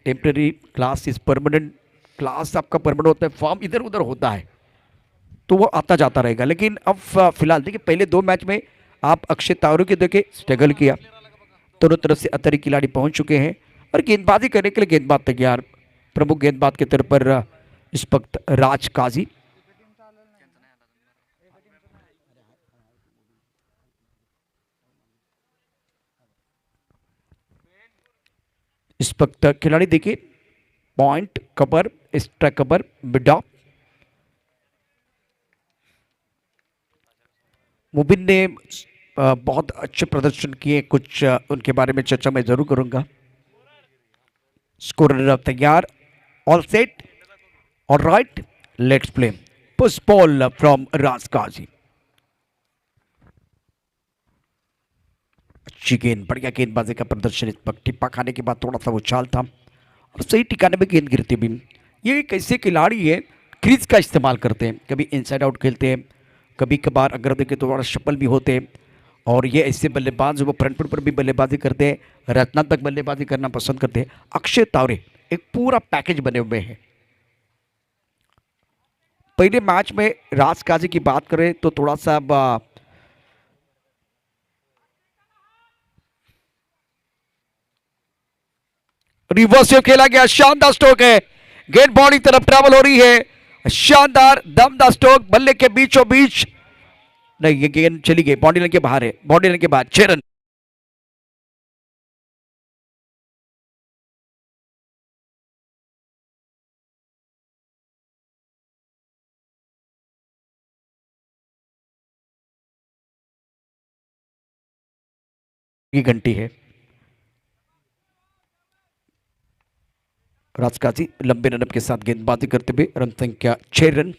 Temporary, class is permanent. Class आपका permanent होता है, फॉर्म इधर उधर होता है, तो वो आता जाता रहेगा। लेकिन अब फिलहाल देखिए, पहले 2 मैच में आप अक्षय तावरे के देखे स्ट्रगल किया, दोनों तरफ से अतरी खिलाड़ी पहुंच चुके हैं और गेंदबाजी करने के लिए गेंदबाज तैयार। प्रमुख गेंदबाज के तौर पर इस वक्त राज काजी। इस वक्त खिलाड़ी देखिए, point cover, strike cover, mid of. Mubin ने बहुत अच्छे प्रदर्शन किए, कुछ उनके बारे में चर्चा मैं जरूर करूंगा। स्कोरर तैयार, all set, all right, let's play. Push ball from Raj Kazi. अच्छी गेंद, बढ़िया गेंदबाजी का प्रदर्शन। इस वक्त टिप्पा खाने के बाद थोड़ा सा उछाल था और सही ठिकाने में गेंद गिरती भी। ये एक ऐसे खिलाड़ी है, क्रीज का इस्तेमाल करते हैं, कभी इनसाइड आउट खेलते हैं, कभी कभार अगर देखें तो थोड़ा शफल भी होते हैं। और ये ऐसे बल्लेबाज वो फ्रंट फुट पर भी बल्लेबाजी करते हैं, रचनात्मक बल्लेबाजी करना पसंद करते हैं। अक्षय तावरे एक पूरा पैकेज बने हुए हैं। पहले मैच में राज काजी की बात करें तो थोड़ा सा रिवर्स से खेला गया, शानदार स्ट्रोक है, गेंद बॉल की तरफ ट्रैवल हो रही है, शानदार दमदार स्ट्रोक, बल्ले के बीचों बीच। नहीं, ये गेंद चली गई, बाउंड्री लाइन के बाहर है, बाउंड्री लाइन के बाद 6 रन। की घंटी है। राजकाजी लंबे रनअप के साथ गेंदबाजी करते हुए, रन संख्या 6 रन।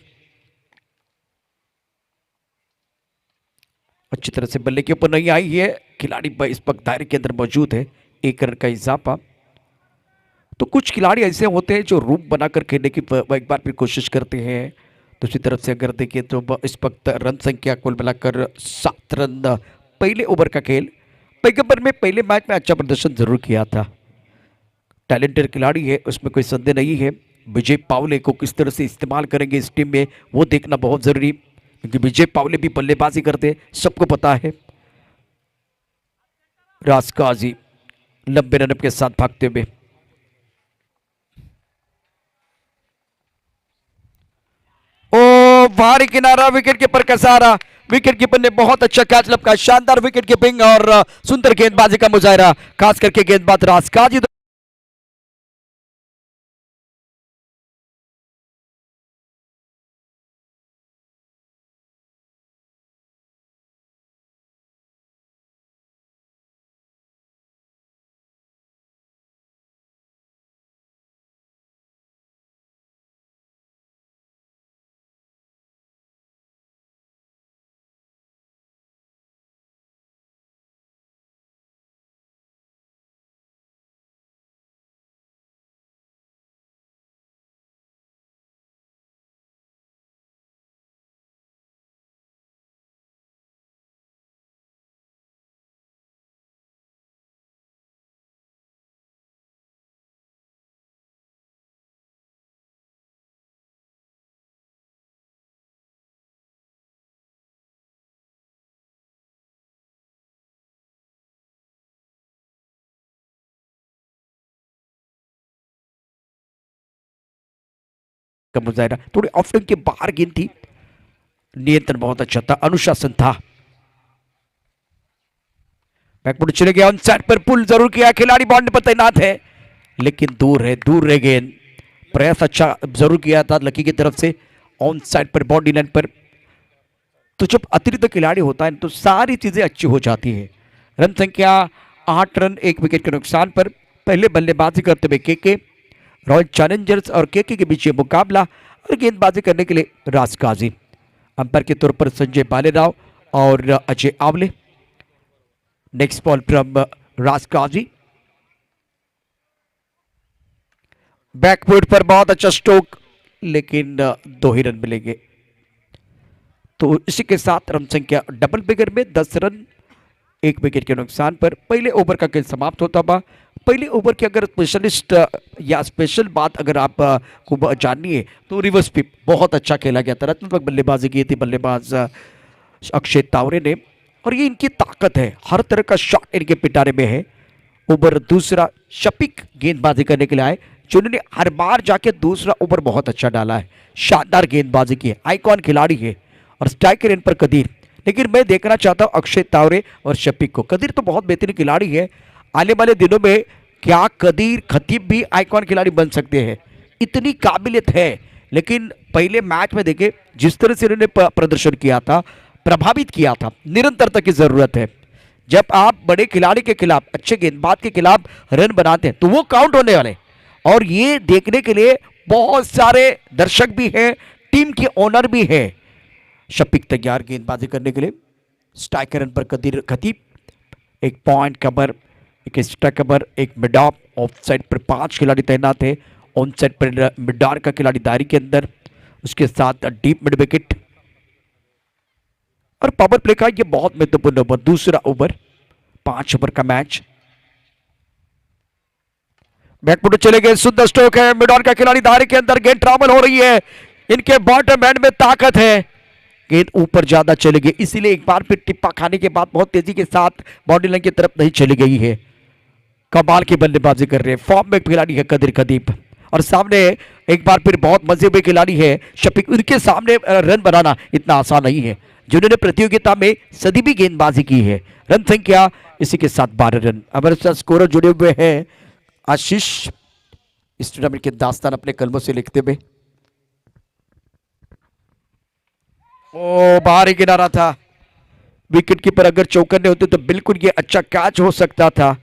अच्छी तरह से बल्ले के ऊपर नहीं आई है, खिलाड़ी इस वक्त दायरे के अंदर मौजूद है, 1 रन का इजाफा। तो कुछ खिलाड़ी ऐसे होते हैं जो रूप बनाकर खेलने की एक बार फिर कोशिश करते हैं। दूसरी तरफ से अगर देखिए तो इस वक्त रन संख्या कुल मिलाकर 7 रन। पहले ओवर का खेल, पैगंबर में पहले मैच में अच्छा प्रदर्शन जरूर किया था। टैलेंटेड खिलाड़ी है, उसमें कोई संदेह नहीं है। विजय पावले को किस तरह से इस्तेमाल करेंगे इस टीम में, वो देखना बहुत जरूरी, क्योंकि विजय पावले भी बल्लेबाजी करते सबको पता है। राजकाजी लंबे रनअप के साथ भागते हुए, ओ भारी किनारा, विकेट कीपर का सहारा। विकेट कीपर ने बहुत अच्छा कैच लपका, शानदार विकेट कीपिंग और सुंदर गेंदबाजी का मुजाहरा, खास करके गेंदबाज राजकाजी। का मुजाहरा, थोड़ी ऑफ स्टंप के बाहर गेंद थी, नियंत्रण बहुत अच्छा था, अनुशासन था। बैकफुट चले गया, ऑन साइड पर पुल जरूर किया, खिलाड़ी बाउंड्री पर तैनात है, लेकिन दूर है, दूर रह गेंद। प्रयास अच्छा जरूर किया था लकी की तरफ से, ऑन साइड पर बाउंड्री लाइन पर। तो जब अतिरिक्त खिलाड़ी होता है तो सारी चीजें अच्छी हो जाती है। रन संख्या 8 रन, 1 विकेट के नुकसान पर। पहले बल्लेबाजी करते हुए के रॉयल चैलेंजर्स और के बीच ये मुकाबला, और गेंदबाजी करने के लिए राज काजी। अंपायर के तौर पर संजय बालेराव और Ajay Awale. Next ball from Raj Kazi, backward पर बहुत अच्छा स्ट्रोक, लेकिन 2 ही रन मिलेंगे। तो इसी के साथ रन संख्या डबल फिगर में 10 रन, एक विकेट के नुकसान पर पहले ओवर का खेल समाप्त होता हुआ। पहले ओवर की अगर स्पेशलिस्ट या स्पेशल बात अगर आप को जाननी है तो रिवर्स स्वीप बहुत अच्छा खेला गया था। रत्नात्मक बल्लेबाजी की थी बल्लेबाज अक्षय तावरे ने, और ये इनकी ताकत है, हर तरह का शॉट इनके पिटारे में है। ओवर दूसरा शफीक गेंदबाजी करने के लिए आए, जिन्होंने हर बार जाके दूसरा ओवर बहुत अच्छा डाला है, शानदार गेंदबाजी की है, आइकॉन खिलाड़ी है। और स्ट्राइकर इन पर कदीर, लेकिन मैं देखना चाहता हूं अक्षय तावरे और शफीक को। कदीर तो बहुत बेहतरीन खिलाड़ी है, आने वाले दिनों में क्या कदीर खतीब भी आइकॉन खिलाड़ी बन सकते हैं, इतनी काबिलियत है। लेकिन पहले मैच में देखे जिस तरह से इन्होंने प्रदर्शन किया था, प्रभावित किया था, निरंतरता की जरूरत है। जब आप बड़े खिलाड़ी के खिलाफ, अच्छे गेंदबाज के खिलाफ रन बनाते हैं तो वो काउंट होने वाले, और ये देखने के लिए बहुत सारे दर्शक भी हैं, टीम के ओनर भी हैं। शफीक तैयार गेंदबाजी करने के लिए, स्ट्राइकर रन पर कदीर खतीब, एक पॉइंट कवर, एक स्ट्राइक कवर, एक मिड ऑफ, ऑफ साइड पर 5 खिलाड़ी तैनात है, ऑन साइड पर मिड ऑर्डर का खिलाड़ी दायरे के अंदर, उसके साथ डीप मिड विकेट। और पावर प्ले का ये बहुत महत्वपूर्ण ओवर, दूसरा ओवर, 5 ओवर का मैच। बैकफुट चले गए, सुंदर स्ट्रोक है, मिड ऑन का खिलाड़ी दायरे के अंदर, गेंद ट्रैवल हो रही है, इनके बॉटम एंड में ताकत है, गेंद ऊपर ज्यादा चले गए, इसीलिए एक बार फिर टिप्पा खाने के बाद बहुत तेजी के साथ बाउंड्री लाइन की तरफ नहीं चली गई है। कमाल की बल्लेबाजी कर रहे हैं, फॉर्म में खिलाड़ी है कदीर खतीब, और सामने एक बार फिर बहुत मजे में खिलाड़ी है शफीक। उनके सामने रन बनाना इतना आसान नहीं है, जिन्होंने प्रतियोगिता में सदी भी गेंदबाजी की है। रन संख्या इसी के साथ 12 रन। हमारे साथ स्कोरर जुड़े हुए हैं आशीष, इस टूर्नामेंट के दास्तान अपने कलमों से लिखते हुए। ओ बाहर ही किनारा था, विकेट कीपर अगर चौकर नहीं होते तो बिल्कुल ये अच्छा कैच हो सकता था।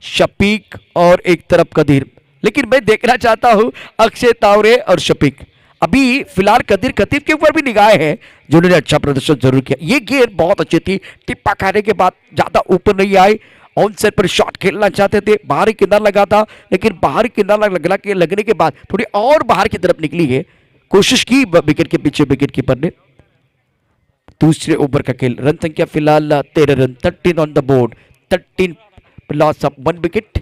शफीक और एक तरफ कदीर, लेकिन मैं देखना चाहता हूं अक्षय तावरे और शफीक। अभी फिलहाल कदीर खतीब के ऊपर भी निगाह है, जिन्होंने अच्छा प्रदर्शन जरूर किया। ये गेंद बहुत अच्छी थी, टिप्पा खाने के बाद ज्यादा ऊपर नहीं आए, ऑन साइड पर शॉट खेलना चाहते थे, बाहरी किनारा लगा था, लेकिन बाहरी किनारा लगने के बाद थोड़ी और बाहर की तरफ निकली है, कोशिश की विकेट के पीछे विकेट कीपर ने। दूसरे ओवर का खेल, रन संख्या फिलहाल 13 run, 13 on the board, 13 loss of 1 wicket.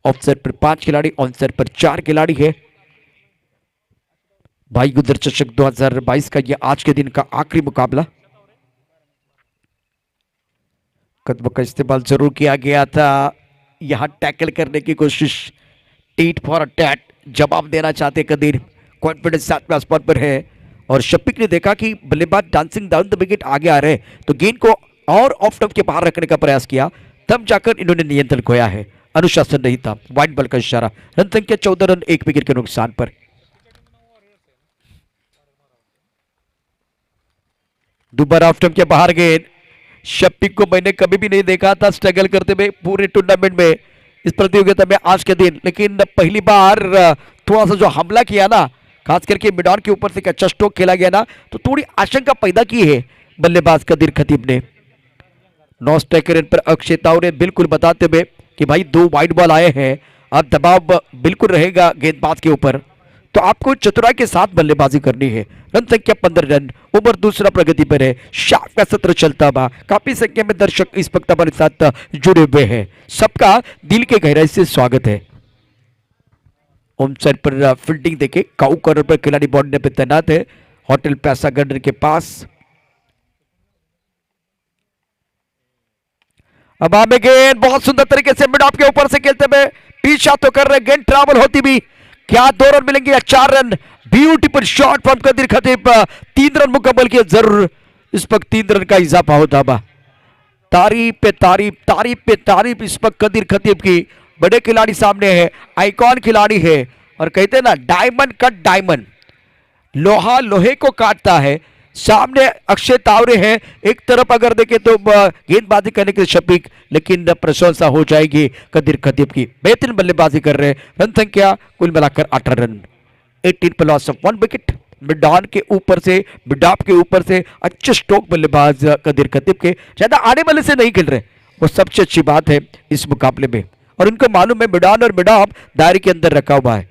Of side पर 5 खिलाड़ी, ऑन साइड पर 4 खिलाड़ी है। भाई गुजर चषक 2022 का यह आज के दिन का आखिरी मुकाबला। कदम का इस्तेमाल जरूर किया गया था, यहां टैकल करने की कोशिश, टीट फॉर टैट जवाब देना चाहते कदीर, कॉन्फिडेंस 7वें स्पॉट पर है। और शफीक ने देखा कि बल्लेबाज डांसिंग डाउन द विकेट आगे आ रहे, तो गेंद को और ऑफ स्टंप के बाहर रखने का प्रयास किया, तब जाकर इन्होंने नियंत्रण खोया है, अनुशासन नहीं था, वाइड बॉल का इशारा। रन संख्या 14 रन, 1 विकेट के नुकसान पर। दोबारा ऑफ स्टंप के बाहर गेंद, शफीक को मैंने कभी भी नहीं देखा था स्ट्रगल करते हुए पूरे टूर्नामेंट में, इस प्रतियोगिता में आज के दिन, लेकिन पहली बार थोड़ा सा जो हमला किया ना, खास करके मिड ऑन के ऊपर से एक अच्छा स्ट्रोक खेला गया ना, तो थोड़ी आशंका पैदा की है बल्लेबाज कदीर खतीब ने। नौ स्ट्राइकर इन पर अक्षय तावरे बिल्कुल बताते हुए कि भाई 2 वाइड बॉल आए हैं, अब दबाव बिल्कुल रहेगा गेंदबाज के ऊपर, तो आपको चतुराई के साथ बल्लेबाजी करनी है। रन संख्या 15 रन, ओवर दूसरा प्रगति पर है, शार्प का सत्र चलता हुआ, काफी संख्या में दर्शक इस वक्त हमारे साथ जुड़े हुए हैं, सबका दिल के गहराई से स्वागत है। होम साइड पर फील्डिंग देखे, काउ कॉर्नर पर खिलाड़ी बॉडी पे तैनात है, होटल पैसा गंडर के पास। अब आगे गेंद बहुत सुंदर तरीके से मिड ऑफ के ऊपर से खेलते हुए पीछा तो कर रहे, गेंद ट्रैवल होती भी, क्या 2 रन मिलेंगे या 4 run? Beautiful shot from Kadir Khatib, 3 run मुकम्मल किए, जरूर इस वक्त 3 रन का इजाफा होता बा। तारीफ पे तारीफ, तारीफ पे तारीफ इस वक्त कदीर खतीब की, बड़े खिलाड़ी सामने है, आइकॉन खिलाड़ी है, और कहते हैं ना डायमंड कट डायमंड, लोहा लोहे को काटता है। सामने अक्षय तावरे हैं, एक तरफ अगर देखें तो गेंदबाजी करने के लिए शफीक, लेकिन प्रशंसा हो जाएगी कदीर खतीब की, बेहतरीन बल्लेबाजी कर रहे हैं। रन संख्या कुल मिलाकर 18 रन, 18 पर loss of 1 wicket. Mid on के ऊपर से, मिड ऑफ के ऊपर से अच्छे स्ट्रोक बल्लेबाज कदीर खतीब के, ज्यादा आने वाले से नहीं खेल रहे, वो सबसे अच्छी बात है इस मुकाबले में, और उनको मालूम है मिड ऑन और मिड ऑफ दायरे के अंदर रखा हुआ है।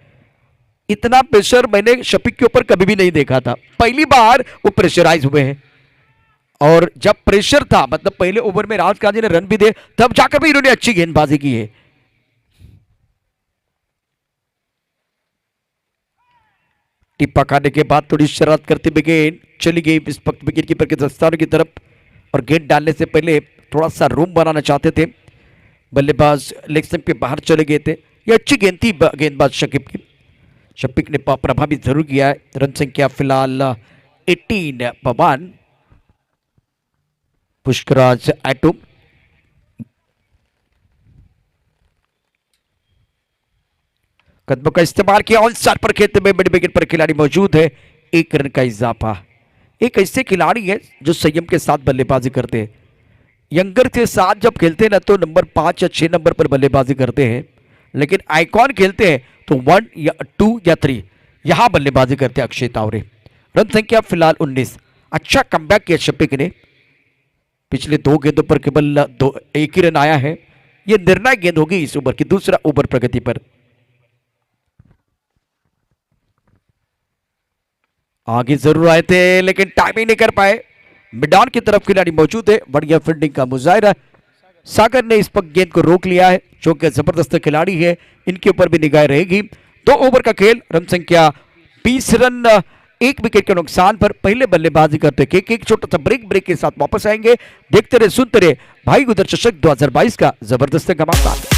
इतना प्रेशर मैंने शफीक के ऊपर कभी भी नहीं देखा था, पहली बार वो प्रेशराइज हुए हैं, और जब प्रेशर था, मतलब पहले ओवर में राहुल काजी ने रन भी दिए, तब जाकर भी इन्होंने अच्छी गेंदबाजी की है। टिप्पा खाने के बाद थोड़ी शरारत करते हुए गेंद चली गई इस वक्त विकेट कीपर के दस्तानों की तरफ, और गेंद डालने से पहले थोड़ा सा रूम बनाना चाहते थे। बल्लेबाज लेग स्टंप के बाहर चले गए थे। ये अच्छी गेंद थी गेंदबाज शकीब की। शकीब ने प्रभावित जरूर किया है। रन संख्या फिलहाल 18 पवन पुष्कराज एटो। कदमों का इस्तेमाल किया, ऑन स्टार पर खेलते में बड़ी विकेट पर खिलाड़ी मौजूद है। 1 रन का इजाफा। एक ऐसे खिलाड़ी है जो संयम के साथ बल्लेबाजी करते हैं। यंगर के साथ जब खेलते हैं ना तो नंबर 5 या 6 नंबर पर बल्लेबाजी करते हैं, लेकिन आइकॉन खेलते हैं तो 1 या 2 या 3 यहां बल्लेबाजी करते हैं अक्षय तावरे। रन संख्या फिलहाल 19। अच्छा कमबैक किया शफीक ने। पिछले 2 गेंदों पर केवल 1 ही रन आया है। यह निर्णायक गेंद होगी इस ओवर की, दूसरा ओवर प्रगति पर। आगे जरूर आए थे लेकिन टाइमिंग नहीं कर पाए। मिडान की तरफ खिलाड़ी मौजूद है। बढ़िया फील्डिंग का मुजाहिरा। सागर ने इस पर गेंद को रोक लिया है, जो कि जबरदस्त खिलाड़ी है, इनके ऊपर भी निगाह रहेगी। 2 ओवर का खेल, रन संख्या 20 रन, 1 विकेट के नुकसान पर पहले बल्लेबाजी करते एक छोटा सा ब्रेक के साथ वापस आएंगे। देखते रहे, सुनते रहे, भाई गुदर चषक 2022 का जबरदस्त घमासान।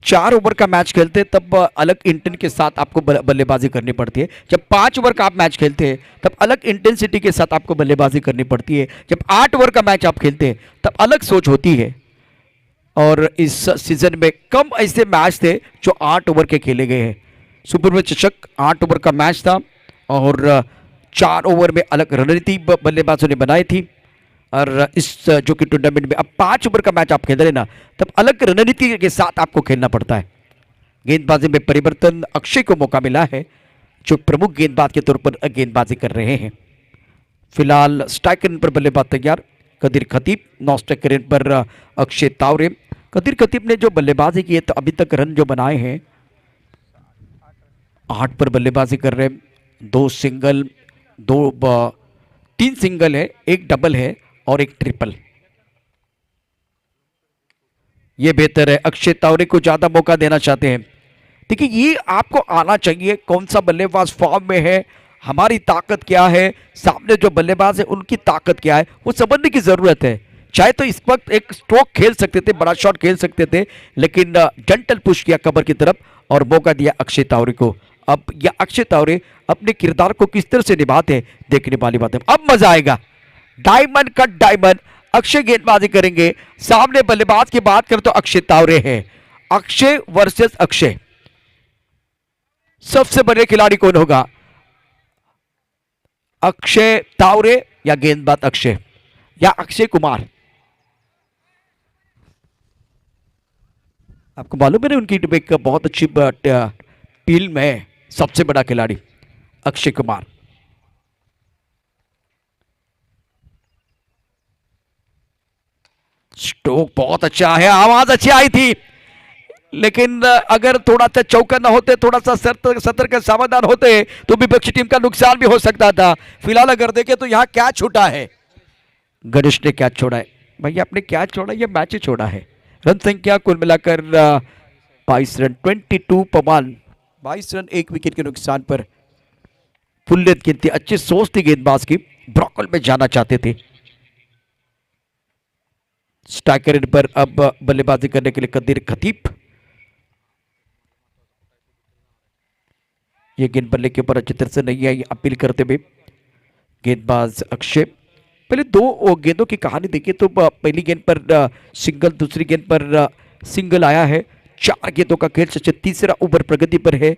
चार ओवर का मैच खेलते हैं तब अलग इंटेंट के साथ आपको बल्लेबाजी करनी पड़ती है। जब 5 ओवर का आप मैच खेलते हैं तब अलग इंटेंसिटी के साथ आपको बल्लेबाजी करनी पड़ती है। जब 8 ओवर का मैच आप खेलते हैं तब अलग सोच होती है। और इस सीजन में कम ऐसे मैच थे जो 8 ओवर के खेले गए हैं। सुपर चषक 8 ओवर का मैच था और 4 ओवर में अलग रणनीति बल्लेबाजों ने बनाई थी। और इस जो कि टूर्नामेंट में अब 5 ओवर का मैच आप खेल रहे ना, तब अलग रणनीति के साथ आपको खेलना पड़ता है। गेंदबाजी में परिवर्तन अक्षय को मौका मिला है, जो प्रमुख गेंदबाज के तौर पर गेंदबाजी कर रहे हैं। फिलहाल स्ट्राइक रेट पर बल्लेबाज तैयार कदीर खतीब, नॉन स्ट्राइक रेट पर अक्षय तावरे। कदीर खतीब ने जो बल्लेबाजी की है तो अभी तक रन जो बनाए हैं 8 पर बल्लेबाजी कर रहे हैं। 2 सिंगल, 3 सिंगल है, 1 डबल है और 1 ट्रिपल। यह बेहतर है, अक्षय तावरे को ज्यादा मौका देना चाहते हैं। देखिए ये आपको आना चाहिए, कौन सा बल्लेबाज फॉर्म में है, हमारी ताकत क्या है, सामने जो बल्लेबाज है उनकी ताकत क्या है, वो समझने की जरूरत है। चाहे तो इस वक्त एक स्ट्रोक खेल सकते थे, बड़ा शॉट खेल सकते थे, लेकिन जंटल पुश किया कवर की तरफ और मौका दिया अक्षय तावरे को। अब यह अक्षय तावरे अपने किरदार को किस तरह से निभाते हैं, देखने वाली बात है। अब मजा आएगा। डायमंड कट डायमंड, अक्षय गेंदबाजी करेंगे। सामने बल्लेबाज की बात करें तो अक्षय तावरे है। अक्षय वर्सेस अक्षय, सबसे बड़े खिलाड़ी कौन होगा, अक्षय तावरे या गेंदबाज अक्षय या अक्षय कुमार? आपको मालूम है ना उनकी एक बहुत अच्छी फिल्म है सबसे बड़ा खिलाड़ी अक्षय कुमार। स्ट्रोक बहुत अच्छा है, आवाज अच्छी आई थी, लेकिन अगर थोड़ा सा चौका ना होते, थोड़ा सा सतर्क सावधान होते तो विपक्षी टीम का नुकसान भी हो सकता था। फिलहाल अगर देखें तो यहां क्या छूटा है, गणेश ने क्या छोड़ा है भैया, आपने क्या छोड़ा, ये मैच ही छोड़ा है। रन संख्या कुल मिलाकर 22 रन, 22 पवन, 22 रन 1 विकेट के नुकसान पर। फुल लेंथ गेंद थी, अच्छी सोच थी गेंदबाज की, ब्रॉकल में जाना चाहते थे। स्ट्राइकर पर अब बल्लेबाजी करने के लिए कदीर खतीब। ये गेंद बल्ले के ऊपर अच्छी तरह से नहीं आई, अपील करते हुए गेंदबाज अक्षय। पहले 2 गेंदों की कहानी देखिए तो पहली गेंद पर सिंगल, दूसरी गेंद पर सिंगल आया है। 4 गेंदों का खेल, तीसरा ओवर प्रगति पर है।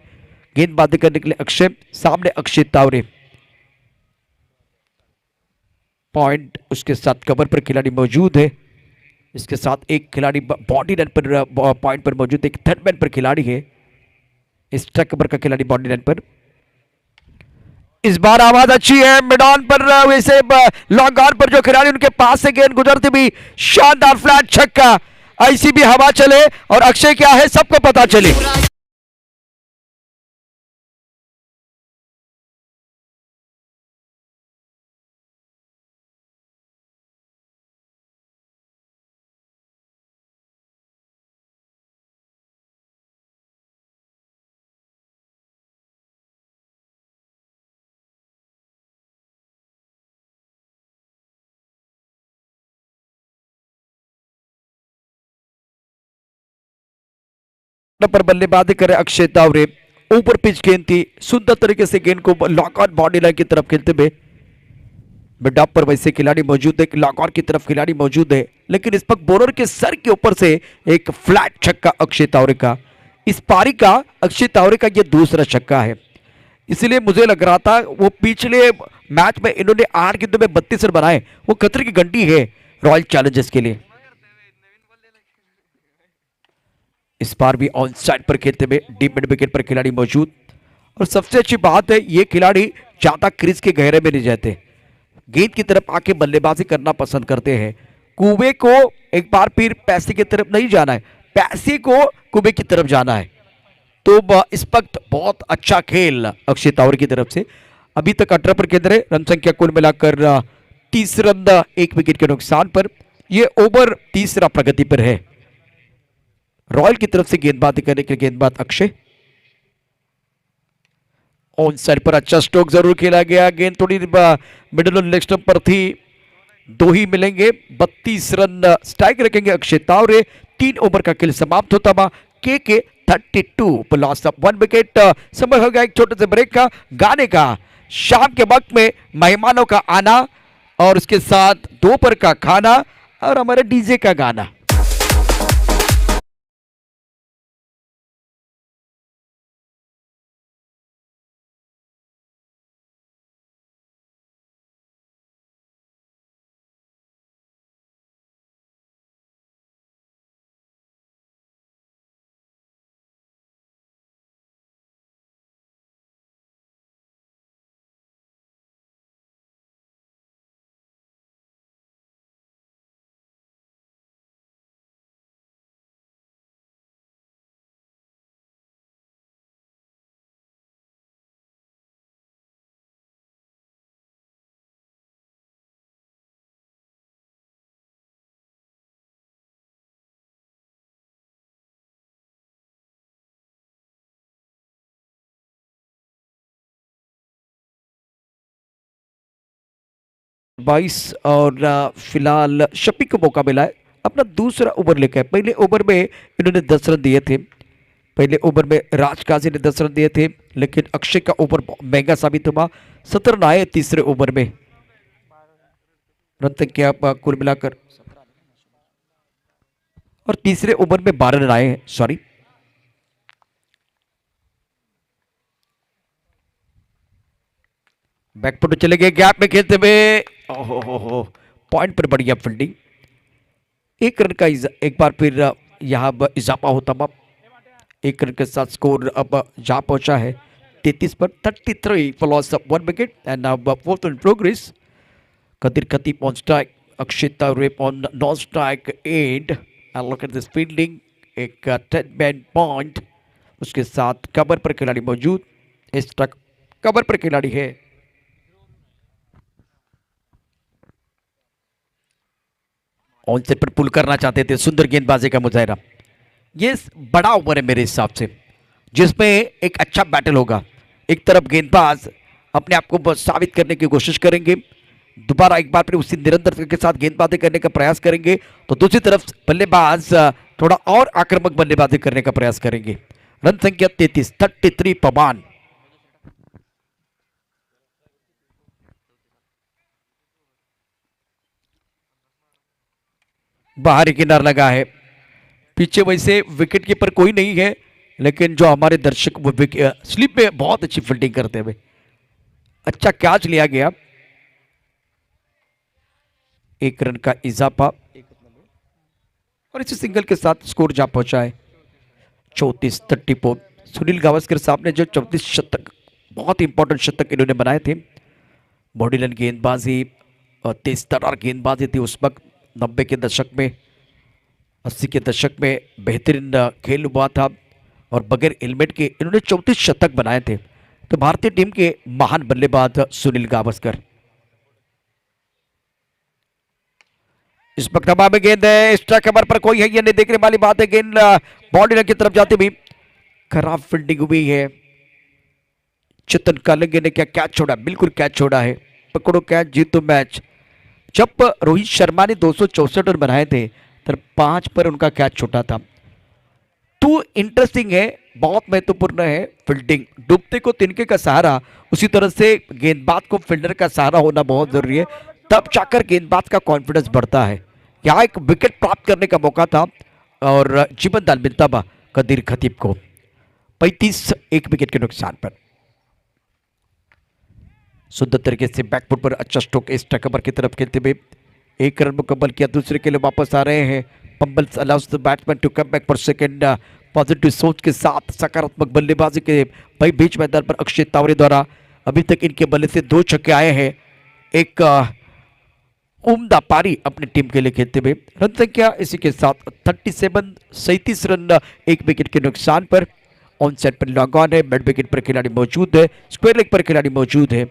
गेंदबाजी करने के लिए अक्षय, सामने अक्षय तावरे। पॉइंट उसके साथ कवर पर खिलाड़ी मौजूद है। इसके साथ एक खिलाड़ी बॉडी रन पर पॉइंट पर मौजूद है, एक थर्ड मैन पर खिलाड़ी है। इस कवर का खिलाड़ी बॉडी रन पर। इस बार आवाज अच्छी है मैदान पर। वैसे लॉन्ग ऑन पर जो खिलाड़ी उनके पास से गेंद गुजरती भी शानदार फ्लैट छक्का। ऐसी भी हवा चले और अक्षय क्या है सबको पता चले। पर बल्लेबाजी करे अक्षय तावरे। ऊपर पिच गेंद थी, सुंदर तरीके से गेंद को लॉक ऑन बॉडी लाइन की तरफ खेलते हुए मिड ऑफ पर वैसे खिलाड़ी मौजूद है, लॉक ऑन की तरफ खिलाड़ी मौजूद है, लेकिन इस वक्त बॉलर के सर के ऊपर से एक फ्लैट छक्का अक्षय तावरे का। इस पारी का अक्षय तावरे का यह दूसरा छक्का है। इसलिए मुझे लग रहा था वो पिछले मैच में इन्होंने 8 गेंदों में 32 रन बनाए, वो खतरे की घंटी है रॉयल चैलेंजर्स के लिए। इस बार भी ऑन साइड पर खेलते हुए डीप मिड विकेट पर खिलाड़ी मौजूद। और सबसे अच्छी बात है ये खिलाड़ी ज्यादा क्रीज के गहरे में नहीं जाते, गेंद की तरफ आके बल्लेबाजी करना पसंद करते हैं। कुबे को एक बार फिर पैसे की तरफ नहीं जाना है, पैसे को कुबे की तरफ जाना है। तो इस वक्त बहुत अच्छा खेल अक्षय तावर की तरफ से। अभी तक 18 पर केंद्र है, रन संख्या कुल मिलाकर 30 रन 1 विकेट के नुकसान पर। यह ओवर तीसरा प्रगति पर है। रॉयल की तरफ से गेंदबाजी करने के लिए गेंदबाज अक्षय। ऑन साइड पर अच्छा स्ट्रोक जरूर खेला गया, गेंद थोड़ी मिडिल लेग स्टंप पर थी, 2 ही मिलेंगे। 32 रन स्ट्राइक रखेंगे अक्षय तावरे। 3 ओवर का खेल समाप्त होता हुआ के 32 लॉस ऑफ 1 विकेट। समय हो गया एक छोटे से ब्रेक का, गाने का। शाम के वक्त में मेहमानों का आना और उसके साथ दोपहर का खाना और हमारे डीजे का गाना। बाईस और फिलहाल शफीक को मौका मिला है अपना दूसरा ओवर लेकर। पहले ओवर में इन्होंने 10 रन दिए थे, पहले ओवर में राज काजी ने 10 रन दिए थे, लेकिन अक्षय का ओवर महंगा साबित हुआ। 17 रन आए तीसरे ओवर में। रन संख्या कुल मिलाकर और तीसरे ओवर में 12 रन आए हैं, सॉरी। बैकफुट चले गए, गैप में खेलते हुए ओहो पॉइंट पर बढ़िया फील्डिंग। 1 रन का एक बार फिर यहां इजाफा होता हुआ 1 रन के साथ स्कोर अब जा पहुंचा है 33 पर। 33 for loss of 1 wicket and now fourth in progress. Kadir Khatib on strike, Akshay Taware on non strike and look at this fielding. एक 10 मैन पॉइंट, उसके साथ कवर पर खिलाड़ी मौजूद। इस तक कवर पर खिलाड़ी है। ऑन सेट पर पुल करना चाहते थे, सुंदर गेंदबाजी का मुजाहरा। ये बड़ा ओवर है मेरे हिसाब से, जिसमें एक अच्छा बैटल होगा। एक तरफ गेंदबाज अपने आप को साबित करने की कोशिश करेंगे, दोबारा एक बार फिर उसी निरंतरता के साथ गेंदबाजी करने का प्रयास करेंगे, तो दूसरी तरफ बल्लेबाज थोड़ा और आक्रामक बल्लेबाजी करने का प्रयास करेंगे। रन संख्या 33 पवन। बाहरी किनार लगा है, पीछे वैसे विकेट कीपर कोई नहीं है, लेकिन जो हमारे दर्शक वो स्लिप में बहुत अच्छी फील्डिंग करते हुए अच्छा कैच लिया गया। 1 रन का इजाफा और इसी सिंगल के साथ स्कोर जा पहुंचा है 34-34। सुनील गावस्कर साहब ने जो 34 शतक बहुत इंपॉर्टेंट शतक इन्होंने बनाए थे। मॉडर्न गेंदबाजी, तेज तर्रार गेंदबाजी थी उस वक्त 90 के दशक में, 80 के दशक में बेहतरीन खेल हुआ था और बगैर हेलमेट के इन्होंने 34 शतक बनाए थे। तो भारतीय टीम के महान बल्लेबाज सुनील गावस्कर। इस वक्त हवा में गेंद है, एक्स्ट्रा कवर पर कोई है ये नहीं देखने वाली बात है। गेंद बाउंड्री की तरफ जाती हुई खराब फील्डिंग हुई है। चेतन कालिंगे ने क्या कैच छोड़ा, बिल्कुल कैच छोड़ा है। पकड़ो कैच जीतो मैच। जब रोहित शर्मा ने 264 रन बनाए थे तब 5 पर उनका कैच छोटा था। तो इंटरेस्टिंग है, बहुत महत्वपूर्ण है फील्डिंग। डूबते को तिनके का सहारा, उसी तरह से गेंदबाज को फील्डर का सहारा होना बहुत जरूरी है, तब जाकर गेंदबाज का कॉन्फिडेंस बढ़ता है। यहाँ एक विकेट प्राप्त करने का मौका था और जीवन दान मिलता था कदीर खतीब को। 35 एक विकेट के नुकसान पर। सुंदर तरीके से बैकफुट पर अच्छा स्ट्रोक एक्स्ट्रा कवर की तरफ खेलते हुए 1 रन मुकम्मल किया। दूसरे के लिए वापस आ रहे हैं। पंबल्स allows the batsman to come back for second. Positive सोच के साथ सकारात्मक बल्लेबाजी के भाई बीच मैदान पर अक्षय तावरे द्वारा अभी तक इनके बल्ले से 2 छक्के आए हैं। एक उम्दा पारी अपनी टीम के लिए खेलते हुए। रन संख्या इसी के साथ 37 रन 1 विकेट के नुकसान पर। ऑन साइड पर लॉन्ग ऑन है, मिड विकेट पर खिलाड़ी मौजूद है, स्क्वायर लेग पर खिलाड़ी मौजूद है।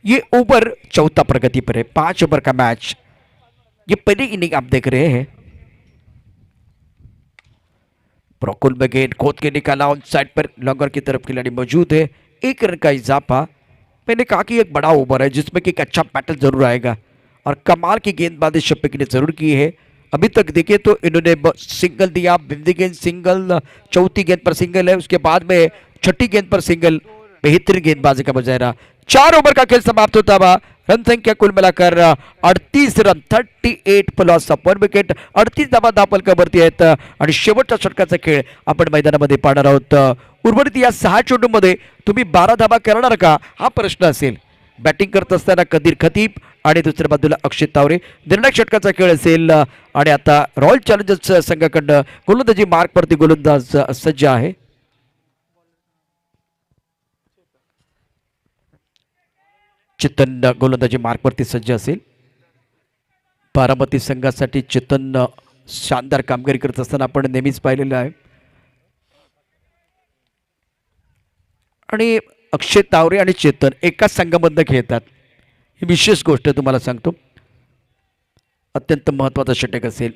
ये ओवर चौथा प्रगति पर है, 5 ओवर का मैच। ये पहली इनिंग आप देख रहे हैं। ब्रोकुल में गेंद खोद के निकाला, ऑन साइड पर लॉन्गर की तरफ खिलाड़ी मौजूद है। 1 रन का इजाफा। मैंने कहा कि एक बड़ा ओवर है जिसमें कि एक अच्छा पैटर्न जरूर आएगा और कमाल की गेंदबाजी शप्पी ने जरूर की है। अभी तक देखे तो इन्होंने सिंगल दिया, बिंदी गेंद सिंगल, चौथी गेंद पर सिंगल है, उसके बाद में छठी गेंद पर सिंगल। बेहतरीन गेंदबाजी का मुजाहरा। 4 ओवर का खेल समाप्त होता हुआ। रन संख्या कुल मिलाकर 38 रन, 38 प्लस 1 विकेट, 38 धावा दाखल करती आहेत आणि शेवटच्या षटकाचा खेळ आपण मैदानामध्ये पाहणार आहोत। उर्वरित या 6 चेंडूंमध्ये तुम्ही 12 धावा करणार का, हा प्रश्न असेल। बॅटिंग करत असताना कदीर खतीब आणि दुसऱ्या बाजूला अक्षय तावरे। निर्णायक षटकाचा खेळ असेल आणि आता रॉयल चॅलेंजर्स संघाकडून गोलंदाजी मार्कवरती गोलंदाज सज्ज आहे। चेतन गोलंदाजी मार्कवरती सज्ज असेल। बारामती संघासाठी चेतन शानदार कामगिरी करत असताना आपण नेहमीच पाहिलेलं आहे आणि अक्षय तावरे आणि चेतन एकाच संघामधनं खेळतात, ही विशेष गोष्ट तुम्हाला सांगतो। अत्यंत महत्त्वाचा षटक असेल।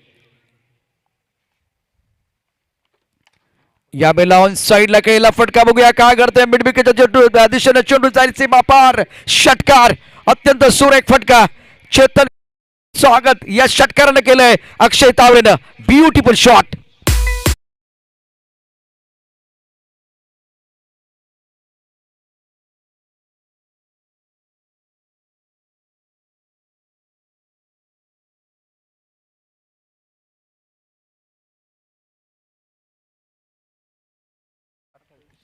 या बेला ऑन साइडला केला फटका, बघूया काय करते मिड विकेटच्या दिशेने चेंडू जाईल सीमा पार। षटकार, अत्यंत सुरेख फटका। चेतन स्वागत या षटकाराने केलंय अक्षय तावरेनं। Beautiful shot.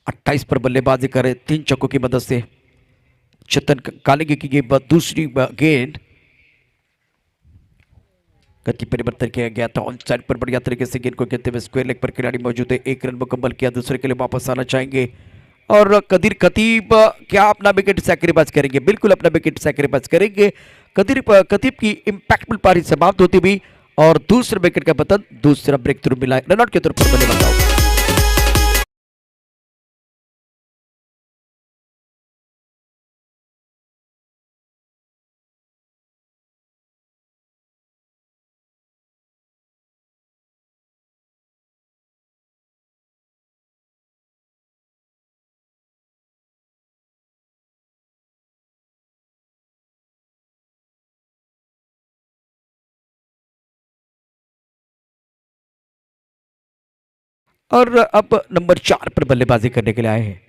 अट्ठाईस पर बल्लेबाजी करे 3 छक्कों की मदद से चेतन कालिंगे की ये दूसरी गेंद। गति परिवर्तन किया गया था। ऑन साइड पर बढ़िया तरीके से गेंद को खेलते हुए स्क्वायर लेग पर खिलाड़ी मौजूद है। 1 रन मुकम्मल किया, दूसरे के लिए वापस आना चाहेंगे और कदीर खतीब क्या अपना विकेट सैक्रिफाइस करेंगे? बिल्कुल अपना विकेट सैक्रिफाइस करेंगे। कदीर खतीब की इंपैक्टफुल पारी समाप्त होती हुई और दूसरे विकेट का पतन, दूसरा ब्रेक थ्रू मिला रनआउट के तौर पर बल्लेबाज आउट। और अब नंबर 4 पर बल्लेबाजी करने के लिए आए हैं।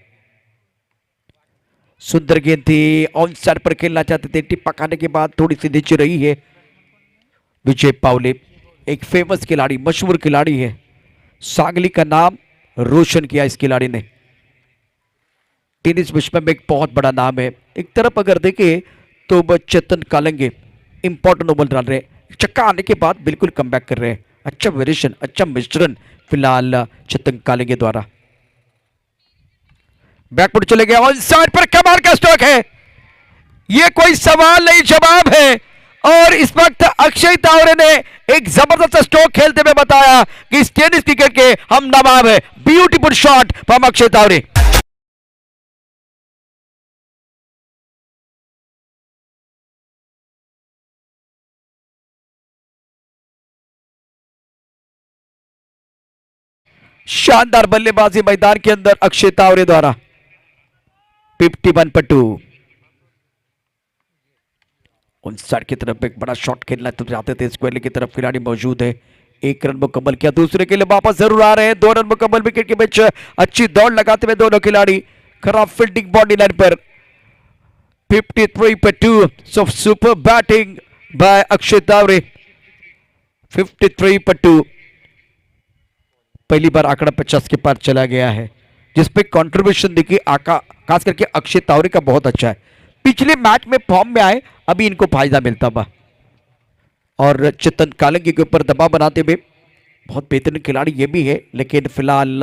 सुंदर गेंद थी, ऑन साइड पर खेलना चाहते थे, टिप्पा खाने के बाद थोड़ी सी नीचे रही है। विजय पावले एक फेमस खिलाड़ी, मशहूर खिलाड़ी है। सांगली का नाम रोशन किया इस खिलाड़ी ने। टेनिस विश्व में एक बहुत बड़ा नाम है। एक तरफ अगर देखें तो चेतन कालिंगे इंपॉर्टेंट ओवर डाल रहे हैं, चक्का आने के बाद बिल्कुल कमबैक कर रहे हैं। अच्छा वेरिएशन, अच्छा मिश्रण फिलहाल चेतन कालिंगे द्वारा। बैकफुट चले गए, ऑन साइड पर कमाल का स्ट्रोक है, ये कोई सवाल नहीं जवाब है। और इस वक्त अक्षय तावरे ने एक जबरदस्त स्ट्रोक खेलते हुए बताया कि इस टेनिस क्रिकेट के हम नवाब है। Beautiful shot from Akshay Taware. शानदार बल्लेबाजी मैदान के अंदर अक्षय तावरे द्वारा। 51 पर 2। उन साइड की तरफ एक बड़ा शॉट खेलना तो चाहते थे, स्क्वायर की तरफ खिलाड़ी मौजूद है। एक रन मुकम्मल किया, दूसरे के लिए वापस जरूर आ रहे हैं। 2 रन मुकम्मल, विकेट के बीच अच्छी दौड़ लगाते हुए दोनों खिलाड़ी। खराब फील्डिंग बॉडी लाइन पर। 53 पर 2। So super batting bye Akshay Taware. 53 पर 2। पहली बार आंकड़ा 50 के पार चला गया है, जिसपे कंट्रीब्यूशन देखिए खास करके अक्षय तावरे का बहुत अच्छा है। पिछले मैच में फॉर्म में आए, अभी इनको फायदा मिलता हुआ। और चेतन कालिंगी के ऊपर दबाव बनाते हुए बहुत बेहतरीन खिलाड़ी ये भी है, लेकिन फिलहाल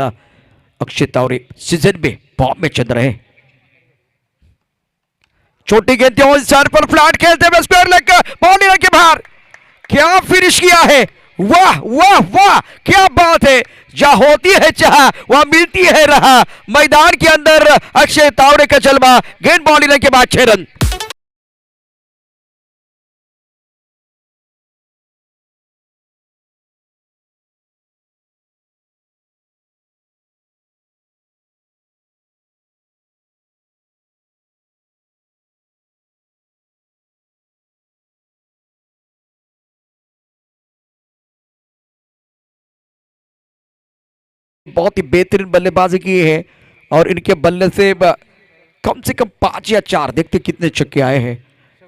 अक्षय तावरे सीजन में फॉर्म में चल रहे हैं। छोटी गेंद पर फ्लैट खेलते हुए स्क्वायर लेग बॉल के बाहर। क्या फिनिश किया है, वाह वाह वाह, क्या बात है। जहां होती है चाह वहां मिलती है रहा। मैदान के अंदर अक्षय तावरे का जलवा। गेंद बॉल के बाद 6 रन। बहुत ही बेहतरीन बल्लेबाजी की है और इनके बल्ले से कम 5 या 4, देखते कितने छक्के आए हैं।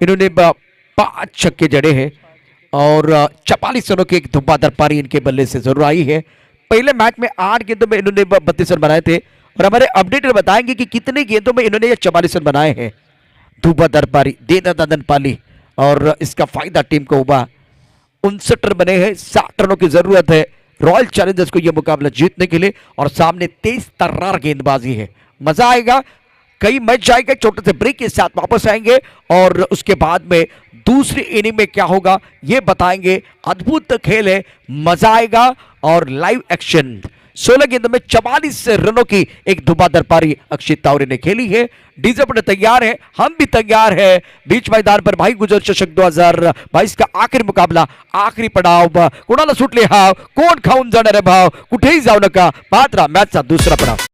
इन्होंने 5 छक्के जड़े हैं और 44 रनों की एक धब्बादार पारी इनके बल्ले से जरूर आई है। पहले मैच में 8 गेंदों में इन्होंने 32 रन बनाए थे और हमारे अपडेटर बताएंगे कि कितने गेंदों में इन्होंने ये 44 रन बनाए हैं। धब्बादार पारी, दे दन पाली और इसका फायदा टीम को हुआ। 59 रन बने हैं, 60 रनों की जरूरत है रॉयल चैलेंजर्स को यह मुकाबला जीतने के लिए। और सामने तेज तर्रार गेंदबाजी है, मजा आएगा। कई मैच जाएंगे, छोटे से ब्रेक के साथ वापस आएंगे और उसके बाद में दूसरी इनिंग में क्या होगा यह बताएंगे। अद्भुत खेल है, मजा आएगा और लाइव एक्शन। 16 गेंदों में 44 रनों की एक धब्बादार पारी अक्षय तावरे ने खेली है। डीजे पर तैयार है, हम भी तैयार है। बीच मैदान पर भाई गुजर चषक 2022 का आखिरी मुकाबला, आखिरी पड़ाव। कोणाला सुटले हाव, कोण खाऊन जाणार आहे भाव, कुठेही जाऊ नका, पात्रा मॅचचा दूसरा पड़ाव।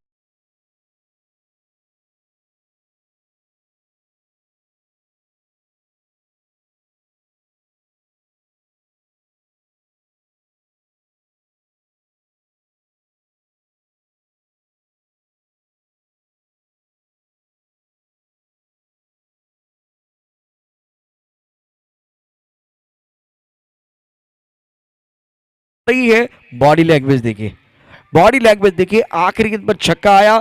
सही है, बॉडी लैंग्वेज देखिए, बॉडी लैंग्वेज देखिए। आखिरी गेंद पर छक्का आया।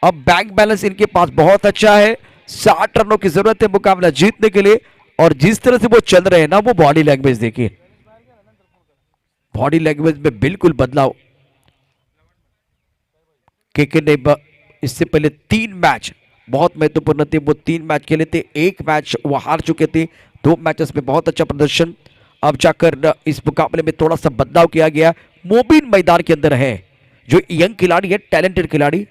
अब बैंक बैलेंस इनके पास बहुत अच्छा है। 60 रनों की जरूरत है मुकाबला जीतने के लिए और जिस तरह से वो चल रहे हैं ना, वो बॉडी लैंग्वेज देखिए, बॉडी लैंग्वेज में बिल्कुल बदलाव। केके ने इससे पहले 3 मैच बहुत महत्वपूर्ण थे, वो 3 मैच खेले थे। 1 मैच वो हार चुके थे, 2 मैचेस में बहुत अच्छा प्रदर्शन। अब जाकर इस मुकाबले में थोड़ा सा बदलाव किया गया। मोबिन मैदान के अंदर है, जो यंग खिलाड़ी है, टैलेंटेड खिलाड़ी।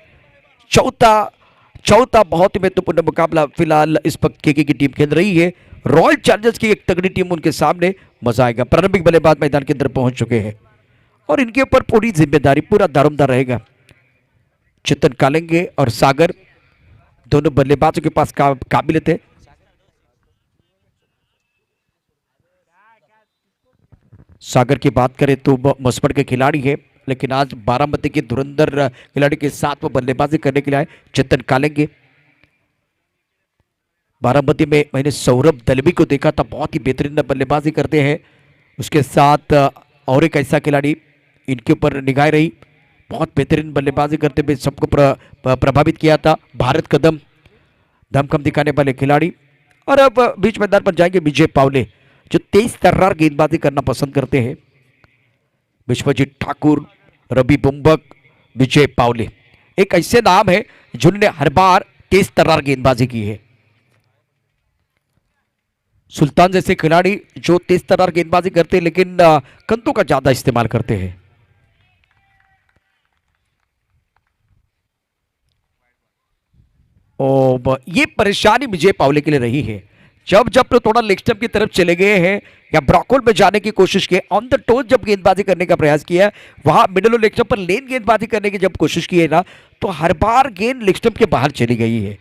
चौथा बहुत ही महत्वपूर्ण मुकाबला फिलहाल इस वक्त केके की टीम खेल रही है। रॉयल चैलेंजर्स की एक तगड़ी टीम उनके सामने, मजा आएगा। प्रारंभिक बल्लेबाज मैदान के अंदर पहुंच चुके हैं और इनके ऊपर पूरी जिम्मेदारी, पूरा दारोमदार रहेगा। चेतन कालिंगे और सागर दोनों बल्लेबाजों के पास काबिलियत है। सागर की बात करें तो मस्बड़ के खिलाड़ी है, लेकिन आज बारामती के धुरंधर खिलाड़ी के साथ वो बल्लेबाजी करने के लिए आए। चेतन कालिंगे, बारामती में मैंने सौरभ दलवी को देखा था, बहुत ही बेहतरीन बल्लेबाजी करते हैं। उसके साथ और एक ऐसा खिलाड़ी इनके ऊपर निगाह रही, बहुत बेहतरीन बल्लेबाजी करते हुए सबको प्रभावित किया था। भारत कदम, दमखम दिखाने वाले खिलाड़ी। और अब बीच मैदान पर जाएंगे विजय पावले, जो तेज तर्रार गेंदबाजी करना पसंद करते हैं। विश्वजीत ठाकुर, रवि बुम्बक, विजय पावले, एक ऐसे नाम है जिन्होंने हर बार तेज तर्रार गेंदबाजी की है। सुल्तान जैसे खिलाड़ी जो तेज तर्रार गेंदबाजी करते हैं लेकिन कंतों का ज्यादा इस्तेमाल करते हैं। और ये परेशानी विजय पावले के लिए रही है। जब जब तो थोड़ा लेग स्टंप की तरफ चले गए हैं या ब्रॉकहोल में जाने की कोशिश की, ऑन द टोज जब गेंदबाजी करने का प्रयास किया, वहां मिडिल और लेग स्टंप पर लेन गेंदबाजी करने की जब कोशिश की है ना, तो हर बार गेंद लेग स्टंप के बाहर चली गई है।